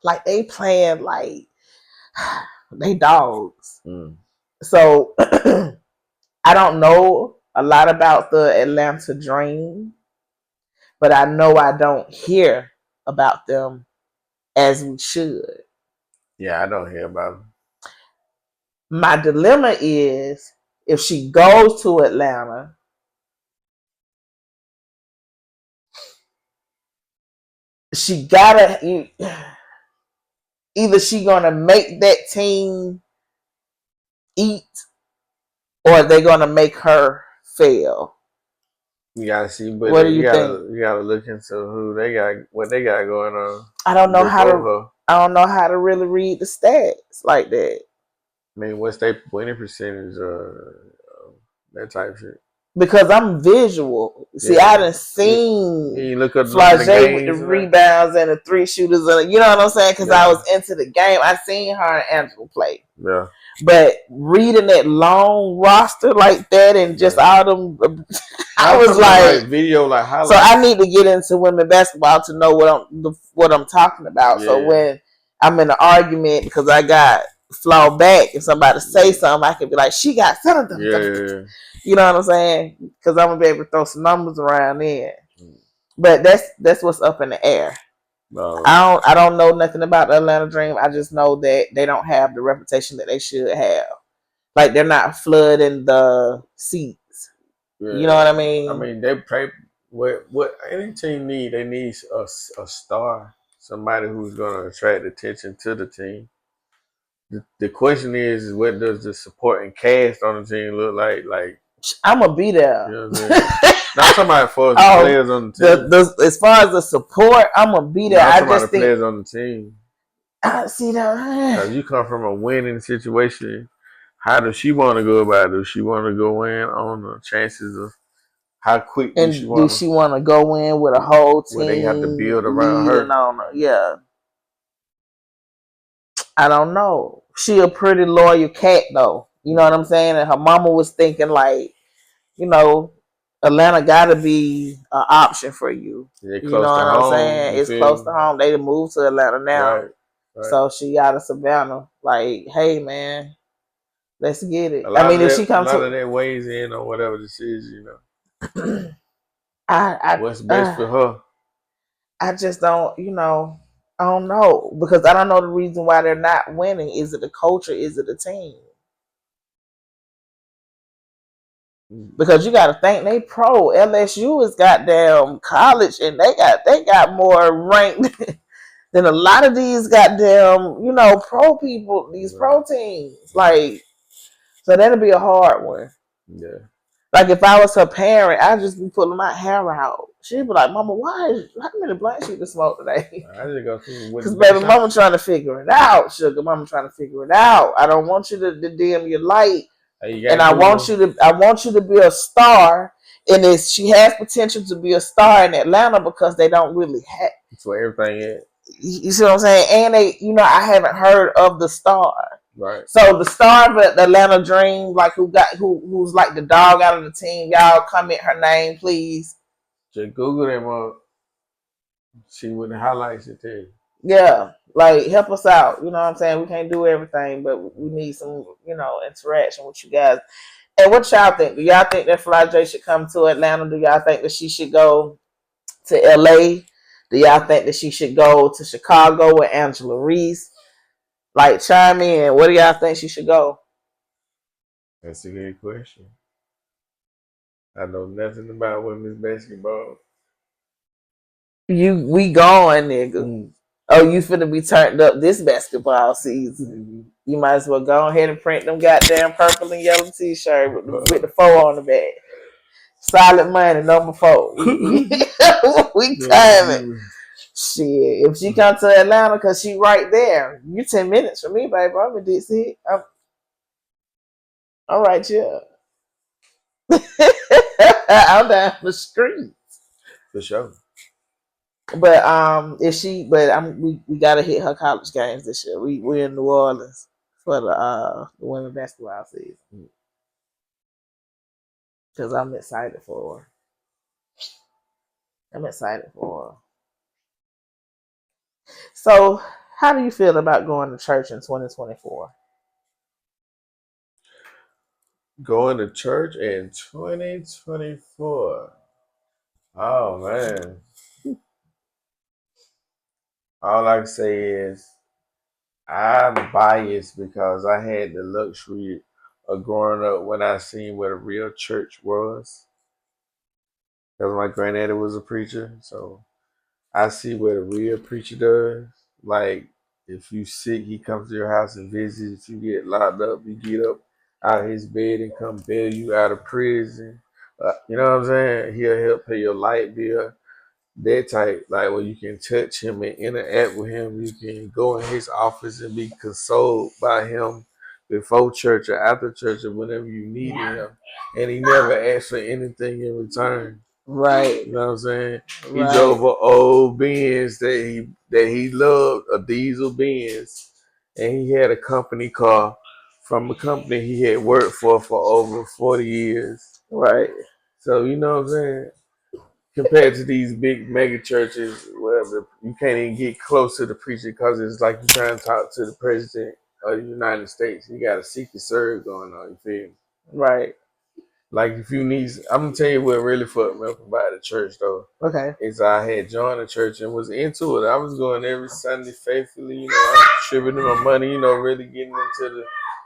Like they playing like they dogs. So I don't know a lot about the Atlanta Dream, but I know I don't hear about them as we should. Yeah, I don't hear about them. My dilemma is if she goes to Atlanta, she gotta either she gonna make that team eat or they gonna make her fail. You gotta see, but what do you think? You gotta look into who they got, what they got going on. I don't know how to really read the stats like that. I mean, what's their winning percentage? That type of shit. Because I'm visual. See, I done seen Flage with the rebounds and the three shooters, and you know what I'm saying? Because I was into the game. I seen her and Angela play. Yeah. But reading that long roster like that and just all them, I was like video like highlights. So I need to get into women basketball to know what I'm talking about. Yeah. So when I'm in an argument because I got flaw back, if somebody say something, I can be like, she got something. Yeah. You know what I'm saying? Because I'm gonna be able to throw some numbers around there. But that's what's up in the air. No. I don't know nothing about the Atlanta Dream. I just know that they don't have the reputation that they should have. Like they're not flooding the seats. Yeah. You know what I mean? I mean they pray what any team need. They need a star, somebody who's gonna attract attention to the team. The question is what does the supporting cast on the team look like? Like I'm gonna be there. You know what I'm saying? Not somebody for the players on the team. As far as the support, I'm gonna be there. I just think players on the team. I see that. You come from a winning situation. How does she want to go about it? Does she want to go in on the chances of how quick do she And do want to? she want to go in with a whole Where they have to team build around leading her? on her? Yeah, I don't know. She a pretty loyal cat though. You know what I'm saying? And her mama was thinking like, you know, Atlanta got to be an option for you. They're You know close to what I'm home. saying? You It's feel close me? to home. They moved to Atlanta now, Right, right. so she out of Savannah. Like, hey man, let's get it. A I lot of mean, if that, she a comes lot of to, that weighs in on whatever this is. I What's best for her. I just don't, I don't know because I don't know the reason why they're not winning. Is it the culture? Is it the team? Because you got to think they pro. LSU is goddamn college, and they got more ranked than a lot of these goddamn pro people. These Right. pro teams, like, so that'll be a hard one. Yeah. Like if I was her parent, I'd just be pulling my hair out. She'd be like, "Mama, how many blunts you to smoke today?" I just go through with Because the best baby, shot. mama trying to figure it out. Sugar, mama trying to figure it out. I don't want you to dim your light, Hey, you and got Google. I want you to be a star. And she has potential to be a star in Atlanta because they don't really have. That's where everything is. You see what I'm saying? And I haven't heard of the star. Right. So the star of the Atlanta Dream, like who's like the dog out of the team. Y'all comment her name, please. Just Google them up. See what the highlights it tell you. Yeah, like help us out. You know what I'm saying? We can't do everything, but we need some, interaction with you guys. And what y'all think? Do y'all think that Fly J should come to Atlanta? Do y'all think that she should go to LA? Do y'all think that she should go to Chicago with Angela Reese? Like, chime in. What do y'all think she should go? That's a good question. I know nothing about women's basketball. We going, nigga. Mm. Oh, you finna be turned up this basketball season. Mm-hmm. You might as well go ahead and print them goddamn purple and yellow t-shirt with the 4 on the back. Solid money, number 4. We timing. Shit, if she come to Atlanta, cause she right there, you 10 minutes from me, baby. I'm in DC. I'm right here. I'm down the street. For sure. But we gotta hit her college games this year. We're in New Orleans for the women's basketball season because I'm excited for her. I'm excited for her. So, how do you feel about going to church in 2024? Going to church in 2024. Oh man. All I can say is I'm biased because I had the luxury of growing up when I seen what a real church was. Because my granddaddy was a preacher, so I see what a real preacher does. Like, if you sick, he comes to your house and visits. If you get locked up, he get up out of his bed and come bail you out of prison. You know what I'm saying? He'll help pay your light bill. That type, like where you can touch him and interact with him. You can go in his office and be consoled by him before church or after church or whenever you need him. And he never asked for anything in return. Right. You know what I'm saying? He Right. drove an old Benz that he loved, a diesel Benz, and he had a company car from a company he had worked for over 40 years. Right. So you know what I'm saying? Compared to these big mega churches, whatever, you can't even get close to the preacher because it's like you're trying to talk to the president of the United States. You got a secret serve going on. You feel me? Right. Like if you need, I'm gonna tell you what really fucked me up about the church though. Okay. Is I had joined the church and was into it. I was going every Sunday faithfully, I contributing my money, really getting into the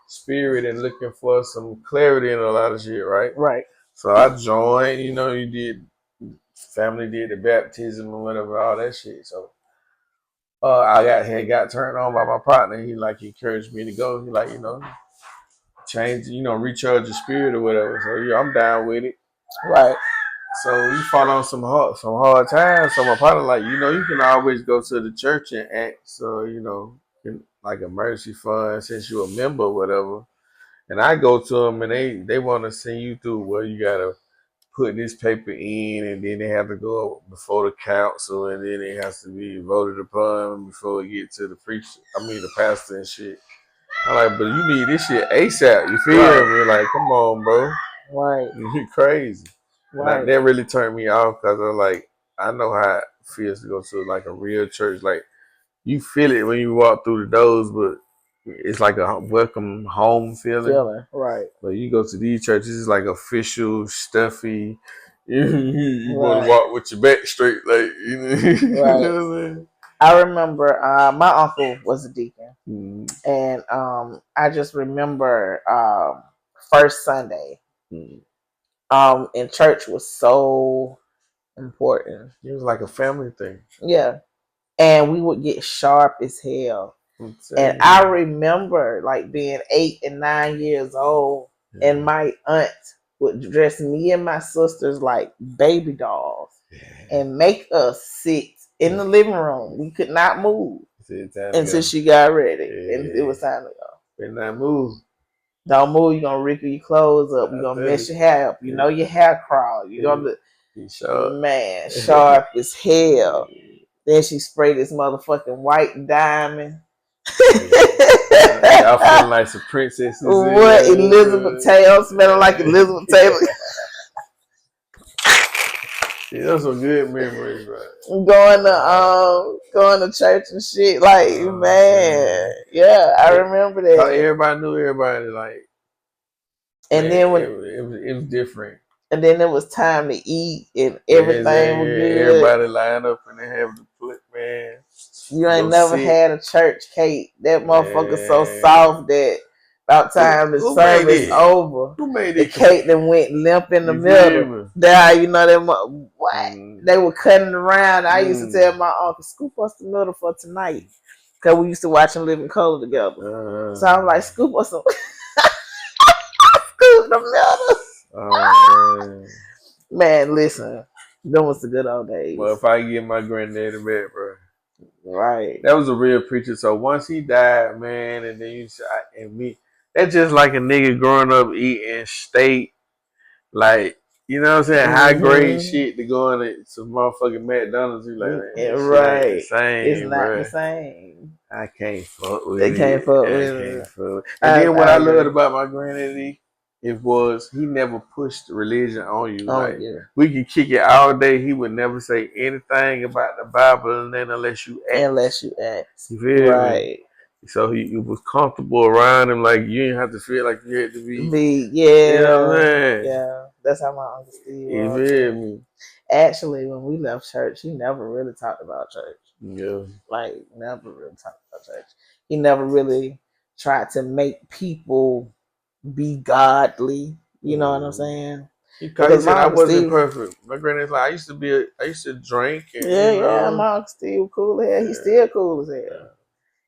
spirit and looking for some clarity in a lot of shit, right? Right. So I joined, you did family did the baptism and whatever, all that shit. So I got turned on by my partner. He encouraged me to go. He change, recharge your spirit or whatever. So yeah, I'm down with it. Right. So we fought on some hard times. So my partner you can always go to the church and ask, like a mercy fund since you're a member or whatever. And I go to them and they want to send you through. Well, you gotta put this paper in, and then they have to go before the council, and then it has to be voted upon before it get to the preacher. I mean, the pastor and shit. I'm like, but you need this shit ASAP. You feel me? Like, come on, bro. Right. You crazy. Right. And that really turned me off because I'm like, I know how it feels to go to like a real church. Like, you feel it when you walk through the doors, but it's like a welcome home feeling. Right. But you go to these churches, it's like official, stuffy. You want to walk with your back straight, like you know. Right. You know what I'm saying? I remember my uncle was a deacon, and I just remember first Sunday in church was so important. It was like a family thing. Yeah, and we would get sharp as hell. And I remember like being 8 and 9 years old, and my aunt would dress me and my sisters like baby dolls and make us sit in the living room. We could not move until she got ready, and it was time to go. Better not move. Don't move. You're gonna wrinkle your clothes up. You're gonna mess your hair up. You know your hair crawl. You're gonna man sharp as hell. Then she sprayed this motherfucking white diamond. Y'all feeling like some princesses. What? Elizabeth Taylor, smelling like Elizabeth Taylor. Yeah, those are good memories, right? Going to church and shit. Like, man. Yeah, I remember that. Everybody knew everybody, like. And man, then when it was different. And then it was time to eat and everything was good. Everybody line up and they have the foot, man. You ain't never had a church cake. That motherfucker so soft that about time the service over, who made the cake that went limp in the middle. There, you know that what? They were cutting around. I used to tell my uncle, scoop us the middle for tonight. Cause we used to watch and live in color together. So I'm like, scoop us some scoop the middle. Oh, man, listen, them was the good old days. Well, if I get my granddad to bed, bro. Right. That was a real preacher. So once he died, man, and then that's just like a nigga growing up eating steak, like, you know what I'm saying, high grade shit to go in some motherfucking McDonald's. You like, right. The same, it's not the same. I can't fuck with it. They can't fuck with it. And then what I loved about my granddaddy, it was he never pushed religion on you. We could kick it all day. He would never say anything about the Bible and then unless you ask. You feel me? So it was comfortable around him. Like you didn't have to feel like you had to be. You know what I'm saying? Yeah. That's how my Uncle Steve was. You feel me? Actually, when we left church, he never really talked about church. Yeah. Like never really talked about church. He never really tried to make people be godly, you know what I'm saying? Because he said I wasn't perfect. My granddad's like, I used to drink. And, my Uncle Steve cool as hell. He's still cool as hell.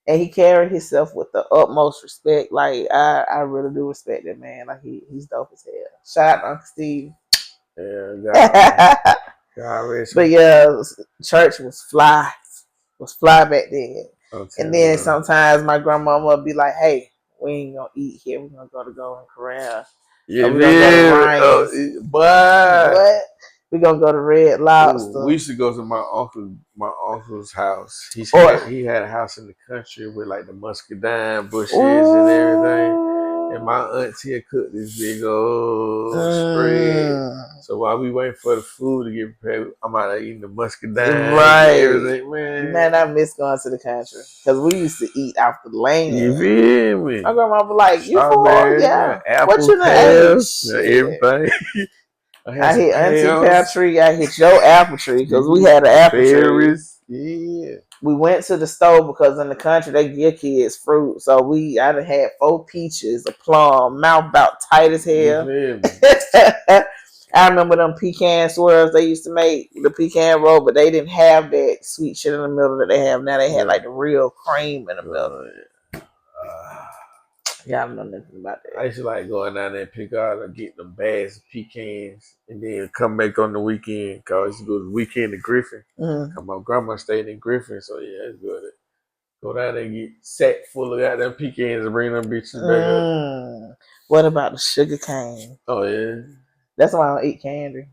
And he carried himself with the utmost respect. Like I really do respect that man. Like he's dope as hell. Shout out to Uncle Steve. Yeah, God. But yeah, church was fly back then. And then sometimes my grandmama would be like, "Hey, we ain't gonna eat here. We're gonna go to Golden Corral. Yeah, we're gonna go to but we're gonna go to Red Lobster." Ooh, we used to go to my uncle's house. He had a house in the country with like the muscadine bushes and everything. And my auntie had cooked this big old spread. So while we waiting for the food to get prepared, I'm out there eating the muscadine and everything, man. Man, I miss going to the country because we used to eat off the land. You feel me? My grandma was like, "You full? Yeah. Apple, what you pears, everything." I hit Auntie Pear tree. I hit your apple tree because we had an apple tree. Yeah. We went to the store because in the country they give kids fruit. So I done had 4 peaches, a plum, mouth about tight as hell. I remember them pecan swirls they used to make, the pecan roll, but they didn't have that sweet shit in the middle that they have now. They had like the real cream in the middle. Yeah, I don't know nothing about that. I used to like going down there and pick out and get them bags of pecans and then come back on the weekend. Cause I used to go to the weekend to Griffin. Cause my grandma stayed in Griffin, so yeah, it's good. Go down there and get sack full of goddamn pecans and bring them bitches back up. What about the sugar cane? Oh yeah. That's why I don't eat candy.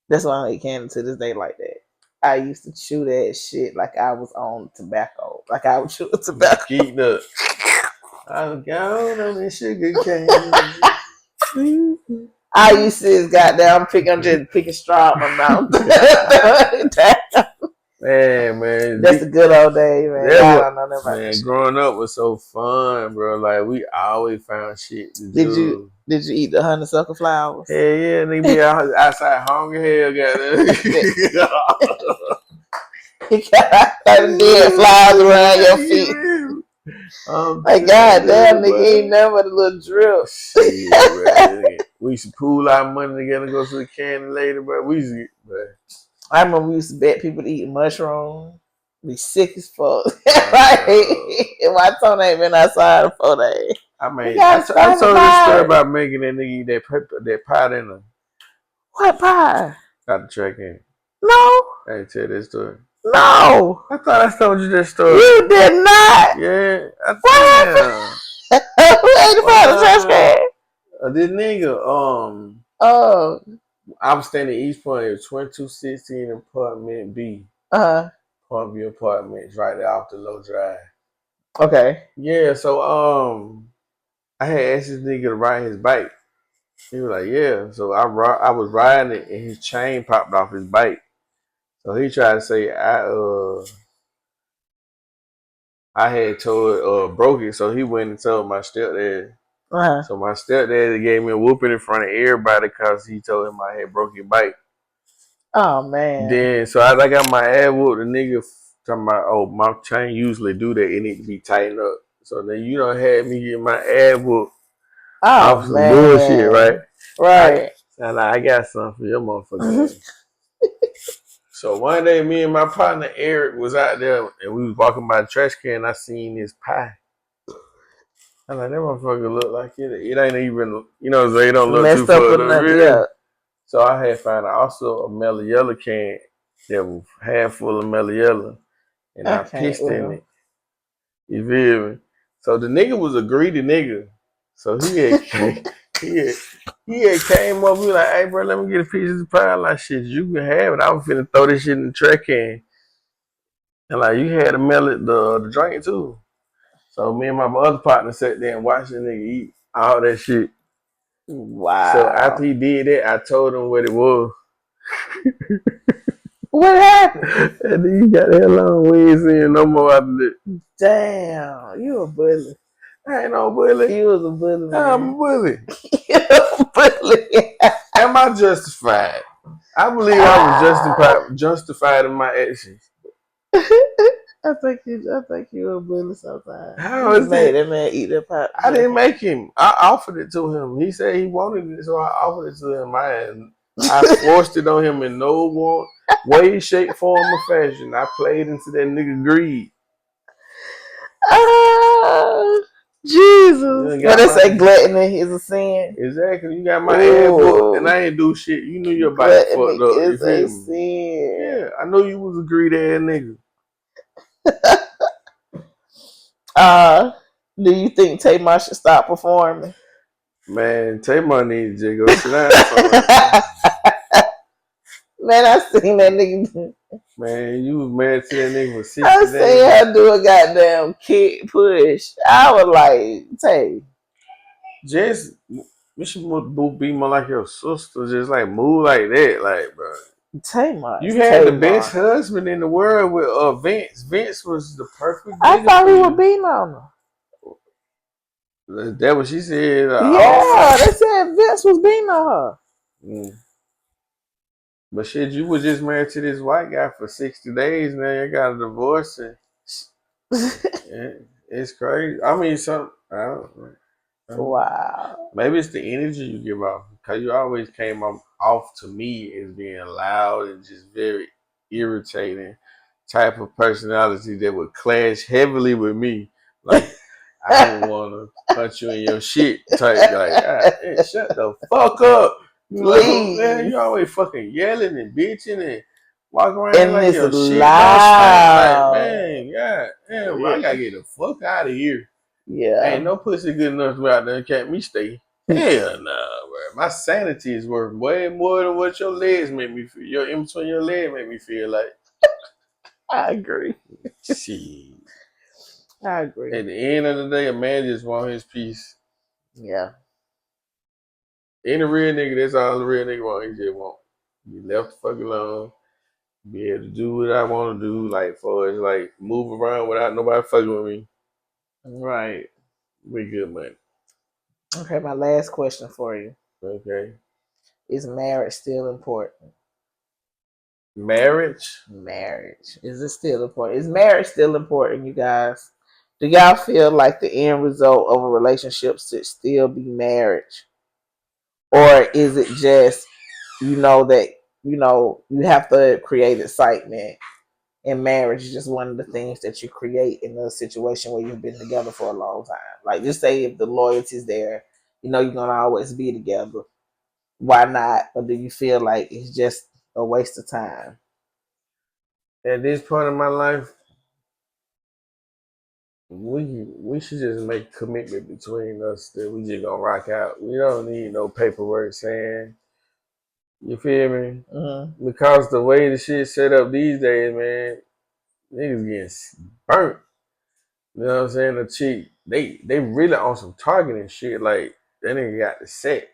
That's why I don't eat candy to this day like that. I used to chew that shit like I was on tobacco. Like I would chew tobacco. Geeked up. I'm gone on the sugar cane. I used to just goddamn pick a straw out my mouth. Man. That's the good old days, man. I don't know nothing about man, growing up was so fun, bro. Like we always found shit to do. Did you eat the honeysuckle flowers? Hell yeah, nigga be outside hungry hell, goddamn. You got dead flies around your feet. Like goddamn, nigga ain't never the little drip. Shit, bro. We used to pool our money together, go to the candy later, bro. We used to, bro. I remember we used to bet people to eat mushrooms. Be sick as fuck. My tongue ain't been outside for 4 days. I told this story about making that nigga eat that pie in them. What pie? Got the track in. No. I didn't tell that story. No. I thought I told you that story. You did not. Yeah. What happened? Who ate the pie in the trash can? This nigga, Oh. I was staying in East Point. It was 2216 apartment B. Parkview Apartments, right there off the low drive. Okay. Yeah, so I had asked this nigga to ride his bike. He was like, yeah. So I was riding it and his chain popped off his bike. So he tried to say I had told broke it, so he went and told my stepdad. So my stepdad gave me a whooping in front of everybody because he told him I had broke his bike. Oh man. Then so I got my ass whooped. The nigga talking about, oh, my chain usually do that. It need to be tightened up. So then you done had me get my ass whooped. Oh some bullshit, right? Right. I got something for your motherfucker. So one day, me and my partner Eric was out there, and we was walking by the trash can. And I seen this pie. I'm like, that motherfucker look like it. It ain't even, they don't look messed too up with yeah. So I had found also a Yella can that was half full of Yella, and I pissed in it. You feel me? So the nigga was a greedy nigga. So he had came up, he was like, hey bro, let me get a piece of the pie. I'm like, shit, you can have it. I was finna throw this shit in the trash can. And like, you had to mail it the drink too. So me and my other partner sat there and watched the nigga eat all that shit. Wow. So after he did that, I told him what it was. What happened? And then he got that long. We ain't seeing no more after that. Damn, you a bully. I ain't no bully. You was a bully. Man. I'm a bully. You a bully. Am I justified? I believe I was justified in my actions. I think you a bully sometimes. How is that man eat that pie? I didn't make him. I offered it to him. He said he wanted it, so I offered it to him. I forced it on him in no way, shape, form, or fashion. I played into that nigga greed. Jesus. But they say gluttony is a sin. Exactly. You got my ass booked and I ain't do shit. You knew your body fucked up. Is a sin. Yeah, I know you was a greedy ass nigga. Do you think Tamar should stop performing? Man, Tamar needs to go sit down. Man, I seen that nigga. Man, you was married to that nigga for 60 days. I seen her do a goddamn kick push. I was like, Tay. Just, you should be more like your sister. Just like move like that. Like, bro. Tamar. You had the best husband in the world with Vince. Vince was the perfect nigga. I thought he was beating on her. That what she said. Yeah, they said Vince was beating on her. But shit, you was just married to this white guy for 60 days. Now you got a divorce. And it's crazy. I mean, I don't know. Wow. Maybe it's the energy you give off. Because you always came off to me as being loud and just very irritating type of personality that would clash heavily with me. Like, I don't want to punch you in your shit type. Like, hey, shut the fuck up. Please. Man, you always fucking yelling and bitching and walking around and like your shit loud. don't stink. Like, man, I gotta get the fuck out of here. Yeah. Ain't no pussy good enough to go out there and can't me stay. Hell no, bro. My sanity is worth way more than what your legs make me feel. Your in between your legs make me feel like. I agree. Shit. I agree. At the end of the day, a man just want his peace. Yeah. Any real nigga, that's all the real nigga want. He just want be left the fuck alone. Be able to do what I want to do, like for as like move around without nobody fucking with me. Right. We good, man. Okay, my last question for you. Okay. Is marriage still important? Marriage? Marriage. Is it still important? Is marriage still important, you guys? Do y'all feel like the end result of a relationship should still be marriage? Or is it just, that, you have to create excitement, and marriage is just one of the things that you create in a situation where you've been together for a long time? Like, just say if the loyalty's there, you're going to always be together. Why not? Or do you feel like it's just a waste of time? At this point in my life, we should just make a commitment between us that we just gonna rock out. We don't need no paperwork saying, you feel me? Mm-hmm. Because the way the shit set up these days, man, niggas getting burnt. You know what I'm saying? The chick, they really on some targeting shit. Like that nigga got the set,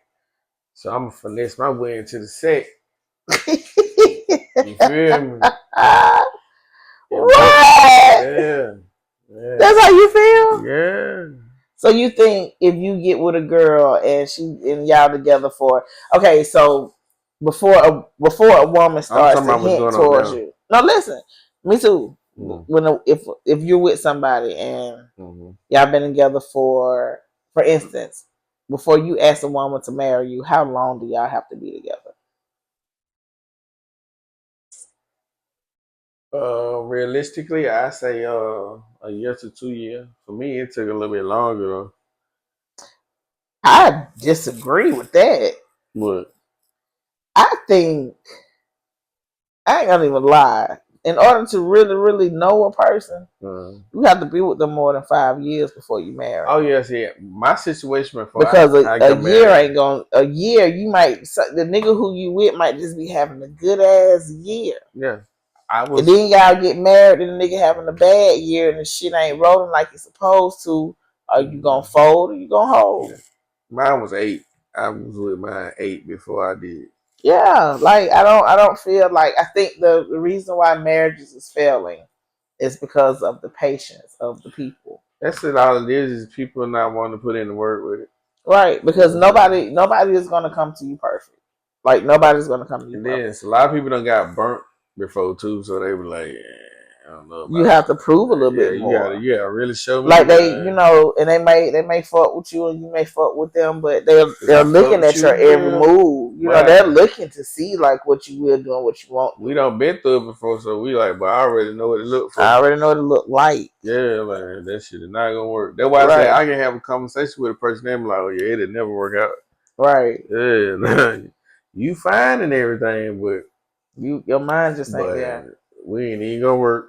so I'm gonna finesse my way into the set. You feel me? What? Yeah, yeah, That's how you feel? yeah. So you think if you get with a girl and y'all together for, okay, so before a woman I'm starts talking to about what's hint going on towards now. you. No, listen, me too. Mm-hmm. If you're with somebody and y'all been together for instance, before you ask a woman to marry you, how long do y'all have to be together? Realistically, I say a year to 2 years. For me, it took a little bit longer though. I disagree with that. But I think I ain't gonna even lie. In order to really, really know a person, you have to be with them more than 5 years before you marry oh them. yes, yeah. My situation before Because I a got year married, ain't gonna. A year, the nigga who you with might just be having a good ass year. yeah, I And was. then y'all get married and the nigga having a bad year and the shit ain't rolling like it's supposed to. Are you gonna fold or you gonna hold? Yeah. Mine was 8. I was with mine 8 before I did. Yeah, like I don't feel like, I think the reason why marriages is failing is because of the patience of the people. That's it. All it is people not wanting to put in the work with it. Right, because nobody is gonna come to you perfect. Like nobody's gonna come to you And then perfect. it's a lot of people done got burnt before too, so they were like, I don't know You about have to that. prove a little Yeah, bit more. you gotta really show me. Like and they may fuck with you and you may fuck with them, but Cause they're I fuck looking with at you, your every girl. move. They're Man, looking to see like what you will do and what you won't we do. done been through it before, so we like, but I already know what to look I for. already know what it look like. Yeah, man, that shit is not gonna work. That's why I say Right. I can have a conversation with a person and be like, oh yeah, it'll never work out. Right. Yeah, you fine and everything, but Your mind just ain't but there. we ain't even gonna work.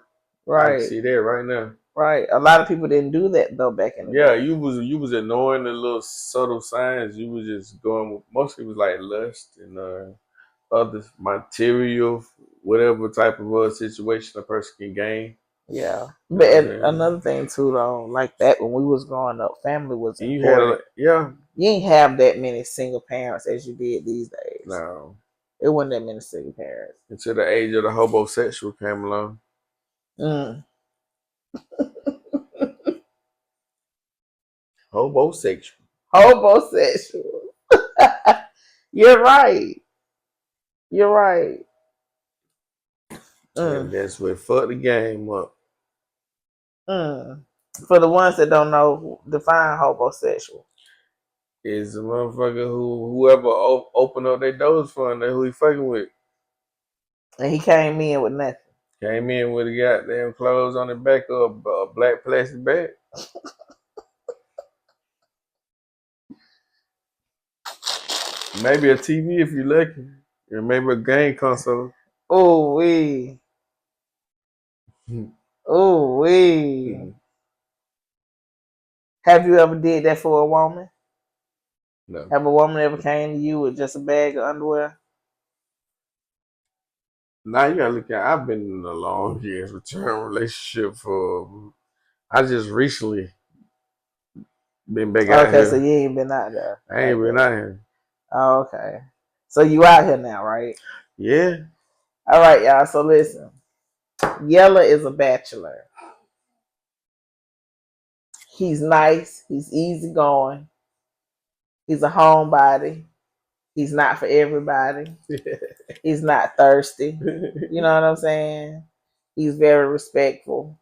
I can Right. see that right now. Right. A lot of people didn't do that though back in the Yeah, day. you was ignoring the little subtle signs. You was just going with, mostly it was like lust and other material, whatever type of situation a person can gain. Yeah. You know But what I'm and saying? another thing too though, like that when we was growing up, family was And you had important. yeah, You ain't have that many single parents as you did these days. no. It wasn't that many single parents. Until the age of the homosexual came along. Mm. Homosexual. Homosexual. You're right. You're right. And Mm. that's what fucked the game up. Mm. For the ones that don't know, define homosexual. Is a motherfucker whoever open up their doors for him, that who he fucking with. And he came in with nothing. Came in with a goddamn clothes on the back of a black plastic bag. Maybe a TV if you're lucky. Or maybe a game console. Oh wee. Oh wee. Have you ever did that for a woman? No. Have a woman ever came to you with just a bag of underwear? Now you gotta look at. I've been in a long years return relationship for. I just recently been back out Okay, so here. you ain't been out there. I ain't been out here. Oh, okay. So you out here now, right? Yeah. All right, y'all. So listen. Yella is a bachelor. He's nice. He's easygoing. He's a homebody. He's not for everybody. He's not thirsty. You know what I'm saying? He's very respectful.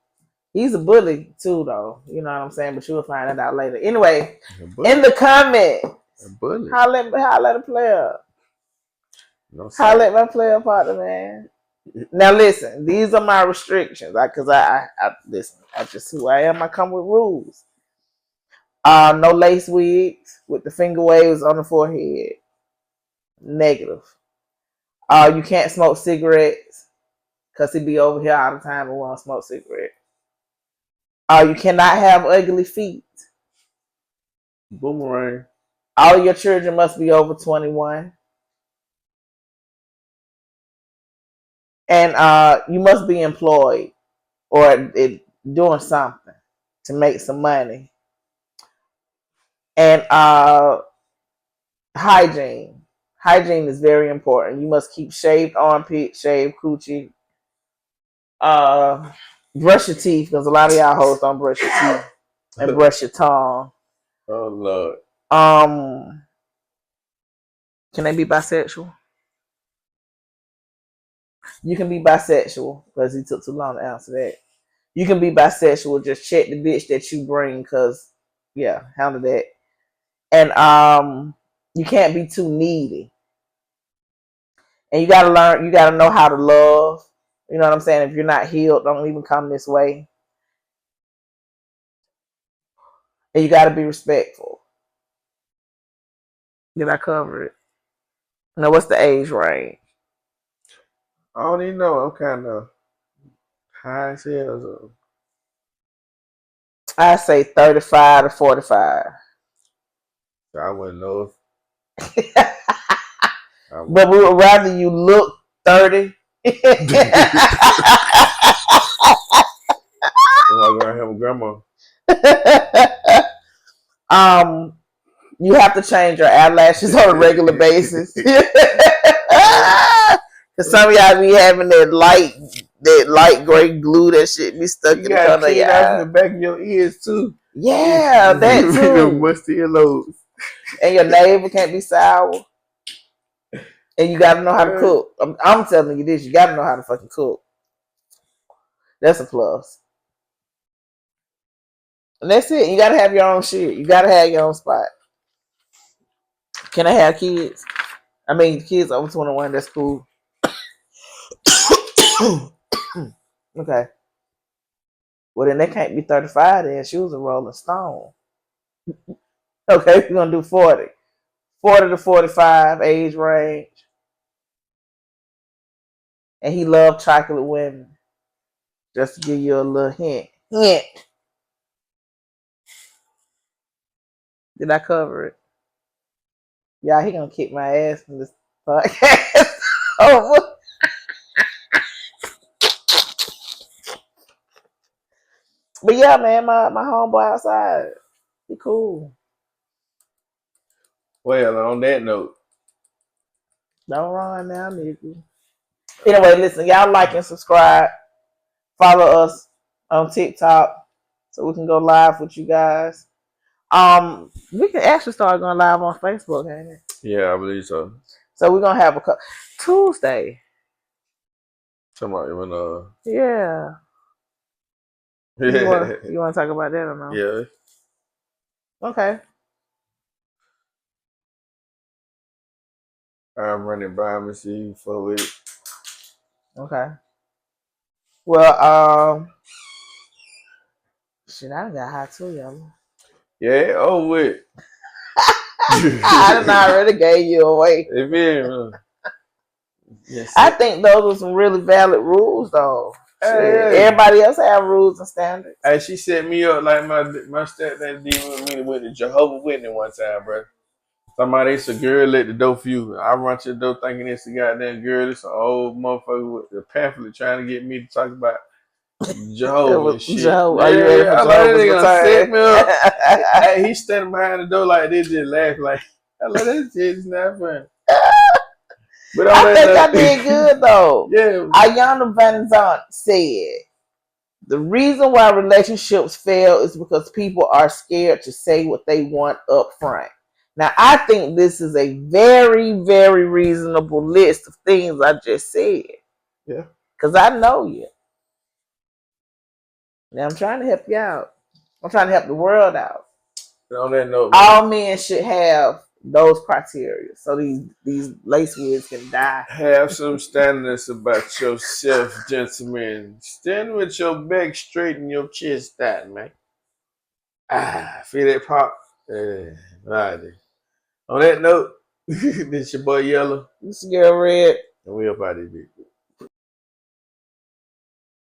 He's a bully too, though. You know what I'm saying? But you'll find that out later. Anyway, in the comments, holla at a player. No, holla at my player partner, man. Now listen, these are my restrictions. Because I listen. That's just who I am. I come with rules. No lace wigs with the finger waves on the forehead. Negative. You can't smoke cigarettes because he be over here all the time and want to smoke cigarettes. You cannot have ugly feet. Boomerang. All of your children must be over 21. And you must be employed or doing something to make some money. And hygiene. Hygiene is very important. You must keep shaved armpit, shaved coochie. Brush your teeth because a lot of y'all hoes don't brush your teeth and brush your tongue. Oh Lord. Can they be bisexual? You can be bisexual because he took too long to answer that. You can be bisexual. Just check the bitch that you bring because, yeah, handle that. And you can't be too needy. And you got to learn, you got to know how to love. You know what I'm saying? If you're not healed, don't even come this way. And you got to be respectful. Did I cover it? Now, what's the age range? I don't even know. I'm kind of high as hell. So. I say 35 to 45. I wouldn't know But we would rather you look 30. I'm gonna have a grandma. You have to change your eyelashes on a regular basis. Because some of y'all be having that light gray glue that shit be stuck in the corner of your eye. In the back of your ears too. Yeah, that too. Musty earlobes. And your navel can't be sour. And you gotta know how to cook. I'm telling you this, you gotta know how to fucking cook. That's a plus. And that's it. You gotta have your own shit. You gotta have your own spot. Can I have kids? I mean, kids over 21, that's cool. Okay. Well, then they can't be 35 then. She was a Rolling Stone. Okay, we're going to do 40. 40 to 45 age range. And he loved chocolate women. Just to give you a little hint. Did I cover it? Yeah, he going to kick my ass from this podcast. Oh, but yeah, man, my homeboy outside. He cool. Well, on that note. Don't run now, nigga. Anyway, listen, y'all like and subscribe. Follow us on TikTok so we can go live with you guys. We can actually start going live on Facebook, ain't it? Yeah, I believe so. So we're gonna have a Tuesday. Somebody when Yeah. You want to talk about that or no? Yeah. Okay. I'm running by me, see for it. Okay. Well, shit, I got high too, Yella. Yeah, oh wait. I done already gave you away. Yes, I think those are some really valid rules, though. Hey. Everybody else have rules and standards. Hey, she set me up like my stepdad did with me with the Jehovah's Witness one time, bro. Somebody, it's a girl at the door for you. I run to the door thinking it's a goddamn girl. It's an old motherfucker with the pamphlet trying to get me to talk about Jehovah and shit. Jehovah, are you ready Yeah, for I like that Jehovah's nigga set me up. return? Hey, he's standing behind the door like this, just laugh like, I like that shit. It's not funny. But on I that think I note, did good though. yeah, Ayana Van Zant said the reason why relationships fail is because people are scared to say what they want up front. Now, I think this is a very, very reasonable list of things I just said. yeah. Because I know you. Now, I'm trying to help you out. I'm trying to help the world out. But on that note, man, All men should have those criteria so these lace wigs can die. have some standards about yourself, gentlemen. Stand with your back straight and your chest out, man. Feel that pop? Yeah, right. On that note, this your boy Yella. This girl Red. And we up out of this bitch.